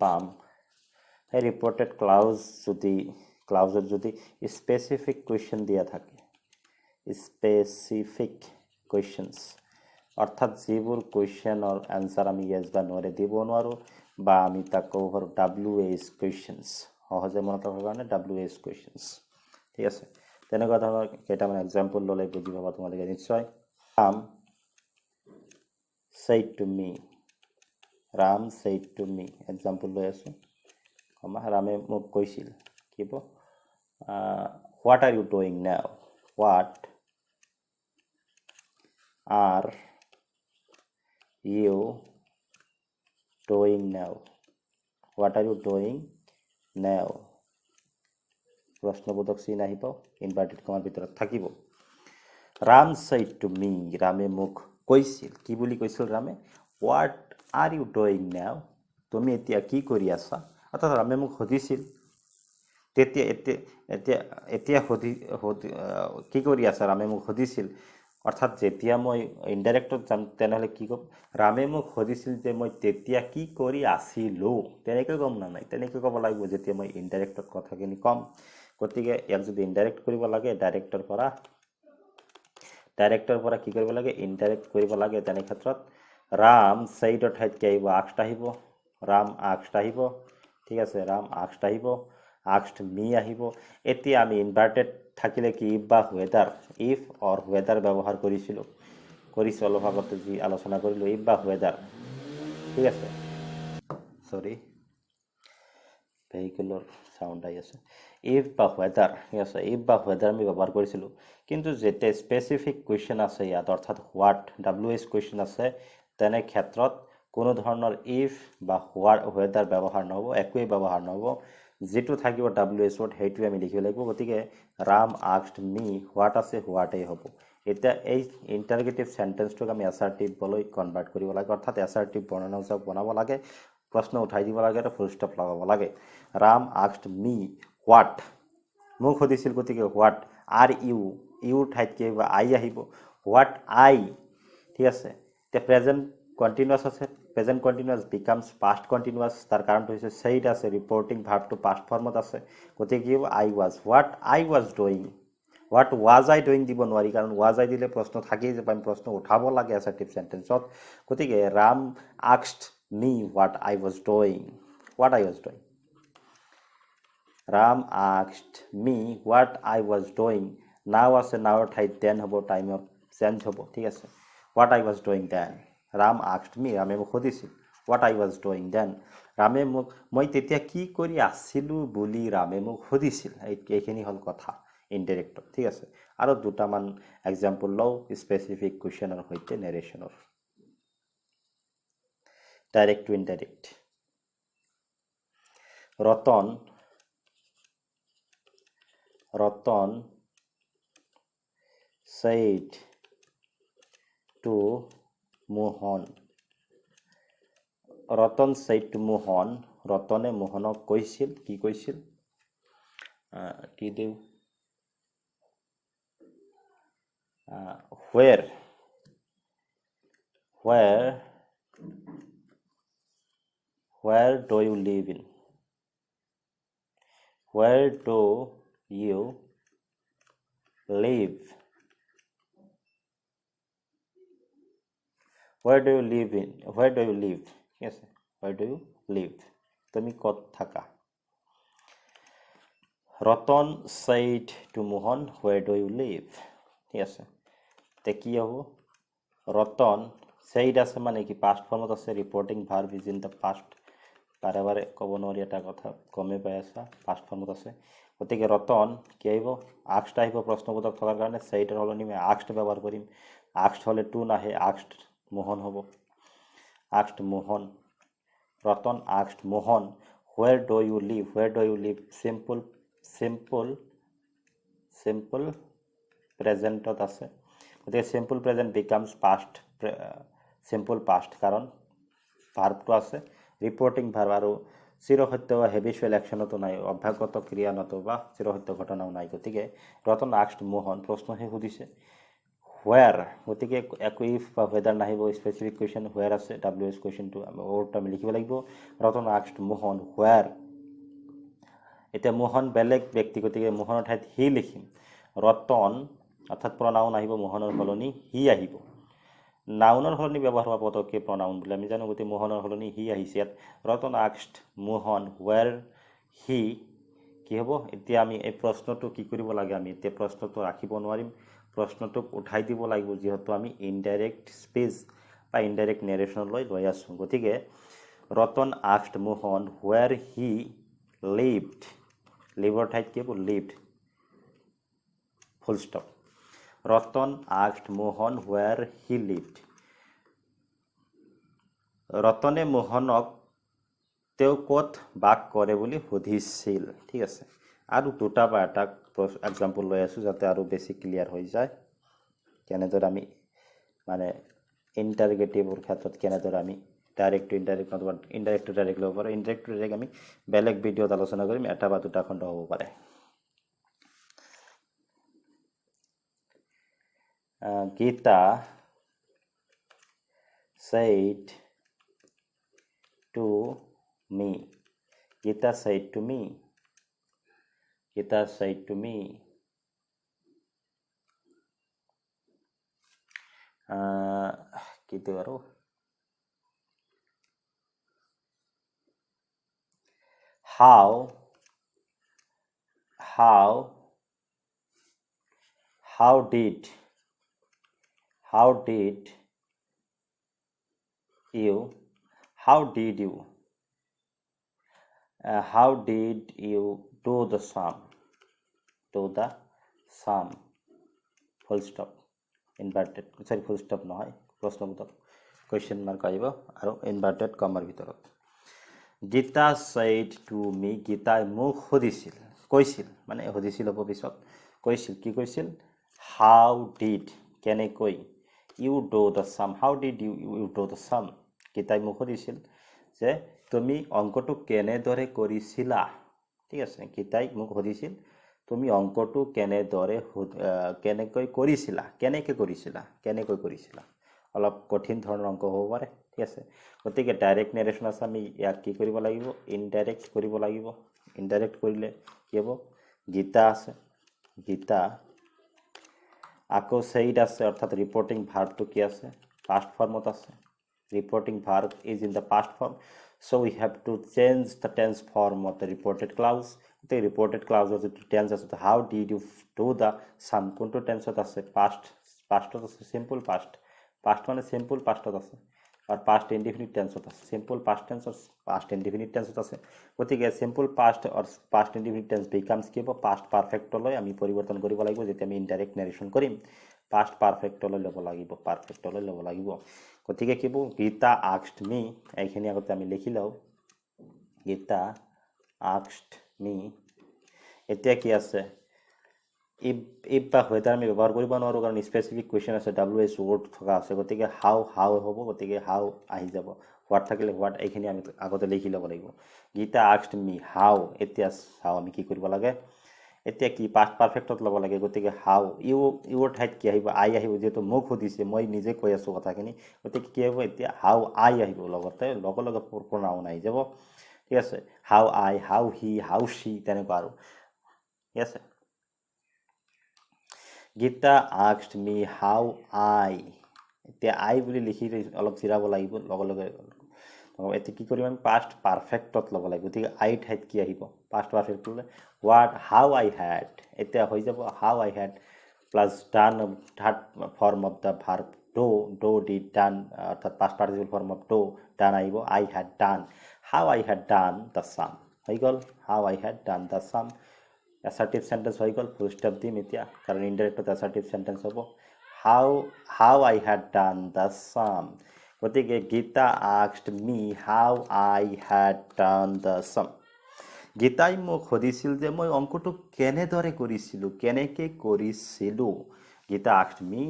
পাম, সেই ৰিপৰ্টেড ক্লাউজত যদি স্পেচিফিক কুৱেশ্যন দিয়া থাকে, স্পেচিফিক কুৱেশ্যনছ, অৰ্থাৎ যিবোৰ কুৱেশ্যনৰ এনচাৰ আমি য়েছ বা ন'ৰে দিব নোৱাৰোঁ, বা আমি তাক ক'ব পাৰোঁ WH কুৱেশ্যনছ, সহজে মনত ৰাখিবৰ কাৰণে WH কুৱেশ্যনছ। ঠিক আছে, তেনেকুৱা ধৰণৰ কেইটামান এক্সাম্পল ল'লে বুজি পাবা তোমালোকে নিশ্চয়। Ram said to me, example লৈ আছোঁ, ৰামে মোক কৈছিল, কি হ'ব? what are you doing now? What are you doing now? What are you doing now? প্ৰশ্নবোধক চিন আহিব, ইনভাৰ্টেড কমাৰ ভিতৰত থাকিব। ৰাম said to me, ৰামে মোক কৈছিল, কি বুলি কৈছিল ৰামে? What are you doing now? তুমি এতিয়া কি কৰি আছা? অৰ্থাৎ ৰামে মোক সুধিছিল, এতিয়া কি কৰি আছা? ৰামে মোক সুধিছিল, অৰ্থাৎ যেতিয়া মই ইনডাইৰেক্টত যাম তেনেহ'লে কি ক'ম? ৰামে মোক সুধিছিল যে মই তেতিয়া কি কৰি আছিলোঁ, তেনেকৈ ক'ম না নাই? তেনেকৈ ক'ব লাগিব যেতিয়া মই ইনডাইৰেক্টত কথাখিনি ক'ম। গতিকে ইয়াক যদি ইনডাইৰেক্ট কৰিব লাগে, ডাইৰেক্টৰ পৰা কি কৰিব লাগে? ইনডাইৰেক্ট কৰিব লাগে। তেনে ক্ষেত্ৰত ৰাম saidৰ ঠাইত কি আহিব? asked আহিব, ৰাম asked আহিব। ঠিক আছে, ৰাম asked আহিব, asked me আহিব। এতিয়া আমি ইনভাৰ্টেড থাকিলে কি ইফ বা ৱেদাৰ, ইফ অৰ ৱেদাৰ ব্যৱহাৰ কৰিছোঁ অলপ আগতে যি আলোচনা কৰিলোঁ, ইফ বা ৱেদাৰ। ঠিক আছে, চৰি, ভেহিকুলৰ চাউণ্ড আহি আছে। ইফ বা ৱেদাৰ, ঠিক আছে, ইফ বা ৱেদাৰ আমি ব্যৱহাৰ কৰিছিলোঁ। কিন্তু যেতিয়া স্পেচিফিক কুৱেশ্যন আছে ইয়াত, অৰ্থাৎ হোৱাট, WH কুৱেশ্যন আছে, তেনে ক্ষেত্ৰত কোনো ধৰণৰ ইফ বা ৱেদাৰ ব্যৱহাৰ নহ'ব, একোৱেই ব্যৱহাৰ নহ'ব। যিটো থাকিব WH ৱৰ্ড সেইটোৱে আমি লিখিব লাগিব। গতিকে ৰাম asked me, হোৱাট আছে হোৱাটেই হ'ব। এতিয়া এই ইন্টাৰগেটিভ সেন্টেন্সটোক আমি অ্যাসাৰ্টিভ বলৈ কনভাৰ্ট কৰিব লাগে অৰ্থাৎ অ্যাসাৰ্টিভ বৰ্ণনাসূচক বনাব লাগে প্ৰশ্ন উঠাই দিব লাগে আৰু ফুল ষ্টপ লগাব লাগে ৰাম আস্কড মি হোৱাট মোক সুধিছিল গতিকে হোৱাট আৰ ইউৰ ঠাইত কি আহিব আই আহিব হোৱাট আই ঠিক আছে এতিয়া প্ৰেজেন্ট কন্টিনিউয়াস আছে present continuous becomes past continuous তাৰ কাৰণটো হৈছে সেইড আছে ৰিপৰ্টিং ভাৰ্বটো পাস্ট ফৰ্মত আছে গতিকে কি হ'ব I was what I was doing what was I doing দিব নোৱাৰি কাৰণ ৱাজ আই দিলে প্ৰশ্ন থাকেই যে আমি প্ৰশ্ন উঠাব লাগে অ্যাসাৰ্টিভ সেন্টেন্সত গতিকে Ram asked me what I was doing Ram asked me what I was doing. Now আছে নাওৰ ঠাইত দেন হ'ব টাইমত চেঞ্জ হ'ব ঠিক আছে what I was doing then. Ram asked me ৰামে মোক সুধিছিল what I was doing then. ৰামে মোক মই তেতিয়া কি কৰি আছিলো বুলি ৰামে মোক সুধিছিল এইখিনি হ'ল কথা ইনডাইৰেক্ট ঠিক আছে আৰু দুটামান এক্সাম্পল লও স্পেসিফিক কোৱেশ্চনৰ সৈতে নেৰেশনৰ direct to indirect Ratan said to Mohan. Ratan said to Mohan. Ratane Mohanok কৈছিল কি কৈছিল কি দেউ where do you live in? Where do you live? Where do you live in? Where do you live? Yes. Where do you live? তুমি কত থাকা? Ratan said to Mohan, where do you live? Yes. তে কি হব? Ratan said আছে মানে কি past formত আছে reporting verb is in the past. বাৰে বাৰে ক'ব নোৱাৰি এটা কথা কমে পাই আছা past formত আছে গতিকে ৰতন কি আহিব আস্কড আহিব প্ৰশ্নবোধক থকাৰ কাৰণে সেইটাৰ হলনি মই আস্কড ব্যৱহাৰ কৰিম আস্কড হলে টু নাহে আস্কড মোহন হ'ব asked Mohan Ratan asked Mohan where do you live simple প্ৰেজেন্টত আছে গতিকে simple present becomes past simple past কাৰণ ভাৰ্বটো আছে ৰিপোৰ্টিং ভাৰ্ব আৰু চিৰসত্য বা হেবিচুৱেল একশনতো নাই অভ্যাসগত ক্ৰিয়া নতুবা চিৰসত্য ঘটনাও নাই গতিকে ৰতন আস্কড মোহন প্ৰশ্নহে সুধিছে হোয়াৰ গতিকে একো ইফ বা whether নাহিব স্পেসিফিক কোৱেশ্চন হোয়াৰ আছে ডব্লিউএস কোৱেশ্চনটো আমি ওৰটা আমি লিখিব লাগিব ৰতন আস্কড মোহন হোয়াৰ এতিয়া মোহন বেলেগ ব্যক্তি গতিকে মোহনৰ ঠাইত হি লিখিম ৰতন অৰ্থাৎ প্ৰনাউন আহিব মোহনৰ সলনি হি আহিব নাউনৰ হলনি ব্যৱহাৰ হোৱা পদকে প্ৰনাউন বুলি আমি জানো গতি মোহনৰ হলনি হি আহিছে ইয়াত ৰতন আস্কড মোহন হোয়াৰ হি কি হ'ব এতিয়া আমি এই প্ৰশ্নটো কি কৰিব লাগে আমি এতিয়া প্ৰশ্নটো ৰাখিব নোৱাৰিম প্ৰশ্নটোক উঠাই দিব লাগিব যেহেতু আমি ইনডাইৰেক্ট স্পীচ বা ইনডাইৰেক্ট নেৰেশ্যন লৈ আছো গতিকে Ratan asked Mohan where he lived লিভৰ ঠাইত কি হ'ব lived full stop Ratan asked Mohan where he lived. ৰতনে মোহনক তেওঁ কত বাস কৰে বুলি সুধিছিল ঠিক আছে আৰু দুটা বা এটা এক্সাম্পল লৈ আছো যাতে আৰু বেছি ক্লিয়াৰ হৈ যায় কেনেদৰে আমি মানে ইন্টাৰগেটিভৰ ক্ষেত্ৰত কেনেদৰে আমি ডাইৰেক্ট টু ইনডাইৰেক্ট অথবা ইনডাইৰেক্ট টু ডাইৰেক্ট ল'ব পাৰো ইনডাইৰেক্ট টু ডাইৰেক্ট আমি বেলেগ ভিডিঅ'ত আলোচনা কৰিম এটা বা দুটা খণ্ড হ'ব পাৰে Gita said to me. Gita said to me. Gita said to me. Gitu baru. How did you do the sum full stop inverted sorry full stop নহয় প্ৰশ্নবোধক question mark আহিব আৰু inverted comma ভিতৰত গীতা said to me গীতাই মোক কৈছিল মানে সুধিছিল হ'ব পিছত কৈছিল কি কৈছিল how did কেনেকৈ you do the same how did you do the same গীতাই মোক সুধিছিল যে তুমি অংকটো কেনেদৰে কৰিছিলা ঠিক আছে গীতাই মোক সুধিছিল তুমি অংকটো কেনেদৰে কেনেকৈ কৰিছিলা অলপ কঠিন ধৰণৰ অংক হ'ব পাৰে ঠিক আছে গতিকে ডাইৰেক্ট নেৰেশ্যন আছে আমি ইয়াক কি কৰিব লাগিব ইনডাইৰেক্ট কৰিব লাগিব ইনডাইৰেক্ট কৰিলে কি হ'ব গীতা আছে গীতা আকৌ সেইড আছে অৰ্থাৎ ৰিপৰ্টিং ভাৰ্বটো কি আছে পাষ্ট ফৰ্মত আছে reporting verb is in the past form so we have to change the tense form of the reported clause the reported clause of the tense as how did you do the sum কোনটো টেন্সত আছে past আছে simple past মানে simple pastত আছে আর past indefinite tenseত আছে simple past tense or past indefinite tenseত আছে গতিকে simple past or past indefinite tense becomes কি হ'ব past perfect লৈ আমি পৰিৱৰ্তন কৰিব লাগিব যেতিয়া আমি indirect narration কৰিম past perfect লৈ ল'ব লাগিব গতিকে কি হ'ব গীতা asked me এইখিনি আগতে আমি লিখি লওঁ গীতা asked me এতিয়া কি আছে if বা whether আমি ব্যৱহাৰ কৰিব নোৱাৰো কাৰণ স্পেসিফিক কোৱেশ্চন আছে ws word থকা আছে গতিকে how হ'ব গতিকে how আহি যাব what থাকিলে what এইখিনি আমি আগতে লিখি ল'ব লাগিব গীতা asked me how এতিয়া how আমি কি কৰিব লাগে এতিয়া কি past perfectত ল'ব লাগে গতিকে how ইউৰ ঠাইত কি আহিব I আহিব যেটো মোক সুধিছে মই নিজে কৈ আছো কথাখিনি গতিকে কি হ'ব এতিয়া how I আহিব লগতে লগে pronoun আহি যাব ঠিক আছে how I how he how she তেনেকুৱা আৰু ঠিক আছে Gita asked me how I এতিয়া I বুলি লিখি অলপ জিৰাব লাগিব লগে এতিয়া কি কৰিম আমি past perfectত ল'ব লাগিব গতিকে I ঠাইত কি আহিব past perfect হ'লে what how I had এতিয়া হৈ যাব how I had plus done third form of the verb do did done অর্থাৎ past participle form of do done আহিব I had done how I had done the sum হৈ গ'ল how I had done the sum assertive sentence হৈ গ'ল full stop দিম এতিয়া কাৰণ indirect assertive sentence হ'ব how I had done the sum গতিকে Gita asked me how I had done the sum গীতাই মোক সুধিছিল যে মই অংকটো কেনেদৰে কৰিছিলো Gita asked me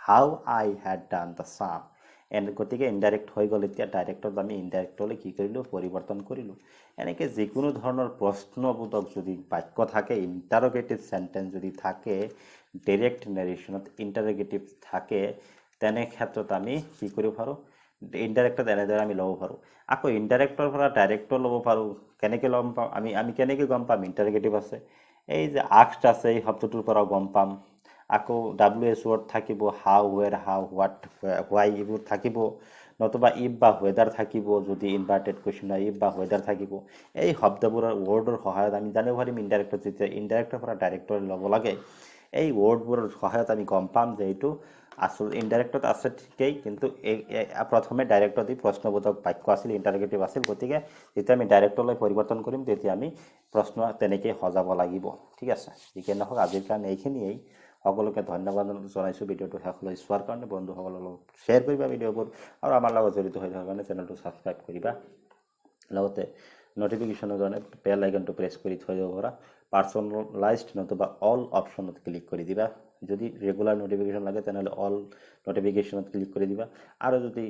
how I had done the sum and গতিকে ইনডাইৰেক্ট হৈ গ'ল এতিয়া ডাইৰেক্টত আমি ইনডাইৰেক্টলৈ কি কৰিলো পৰিৱৰ্তন কৰিলো এনেকে যিকোনো ধৰণৰ প্ৰশ্নবোধক যদি বাক্য থাকে ইন্টাৰোগেটিভ সেন্টেন্স যদি থাকে ডাইৰেক্ট নেৰেশ্যনত ইন্টাৰোগেটিভ থাকে তেনে ক্ষেত্ৰত আমি কি কৰিব পাৰো ইনডাইৰেক্টত এনেদৰে আমি ল'ব পাৰো আকৌ ইনডাইৰেক্টৰ পৰা ডাইৰেক্ট ল'ব পাৰো কেনেকৈ ল'ম পাম আমি কেনেকৈ গম পাম ইন্টাৰোগেটিভ আছে এই যে asked আছে এই শব্দটোৰ পৰা গম পাম আকৌ ws word থাকিব how where how what why এইবোৰ থাকিব নতুবা if বা whether থাকিব যদি ইনভাৰ্টেড কোৱেশ্চন হয় if বা whether থাকিব এই শব্দবোৰৰ ৱৰ্ডৰ সহায়ত আমি জানিব পাৰিম ইনডাইৰেক্টত যেতিয়া ইনডাইৰেক্টৰ পৰা ডাইৰেক্টলৈ ল'ব লাগে এই ৱৰ্ডবোৰৰ সহায়ত আমি গম পাম যে এইটো আসল ইনডাইৰেক্টত আছে ঠিকই কিন্তু প্ৰথমে ডাইৰেক্টত এই প্ৰশ্নবোধক বাক্য আছিল ইন্টাৰোগেটিভ আছিল গতিকে যেতিয়া আমি ডাইৰেক্টলৈ পৰিৱৰ্তন কৰিম তেতিয়া আমি প্ৰশ্ন তেনেকৈ সজাব লাগিব ঠিক আছে যিকে নহওক আজিৰ কাৰণে এইখিনিয়েই সকলোকে ধন্যবাদ জনাইছো ভিডিওটো শেষলৈ চোৱাৰ কাৰণে বন্ধুসকলৰ লগত শ্বেয়াৰ কৰিবা ভিডিওবোৰ আৰু আমাৰ লগত জড়িত হৈ থকাৰ কাৰণে চেনেলটো সাবস্ক্ৰাইব কৰিবা লগতে নোটিফিকেশনৰ কাৰণে বেল আইকনটো প্ৰেছ কৰি থৈ দিব পৰা পাৰ্সোনালাইজড নতুবা অল অপশনত ক্লিক কৰি দিবা যদি ৰেগুলাৰ নোটিফিকেশন লাগে তেনেহলে অল নোটিফিকেশনত ক্লিক কৰি দিবা আৰু যদি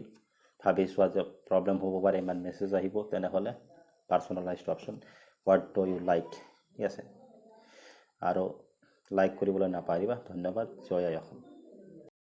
ভাবি চোৱা যে প্ৰবলেম হ'ব পাৰে ইমান মেছেজ আহিব তেনেহলে personalised option what do you like ঠিক আছে আৰু লাইক কৰিবলৈ নাপাহৰিবা ধন্যবাদ জয় আই অসম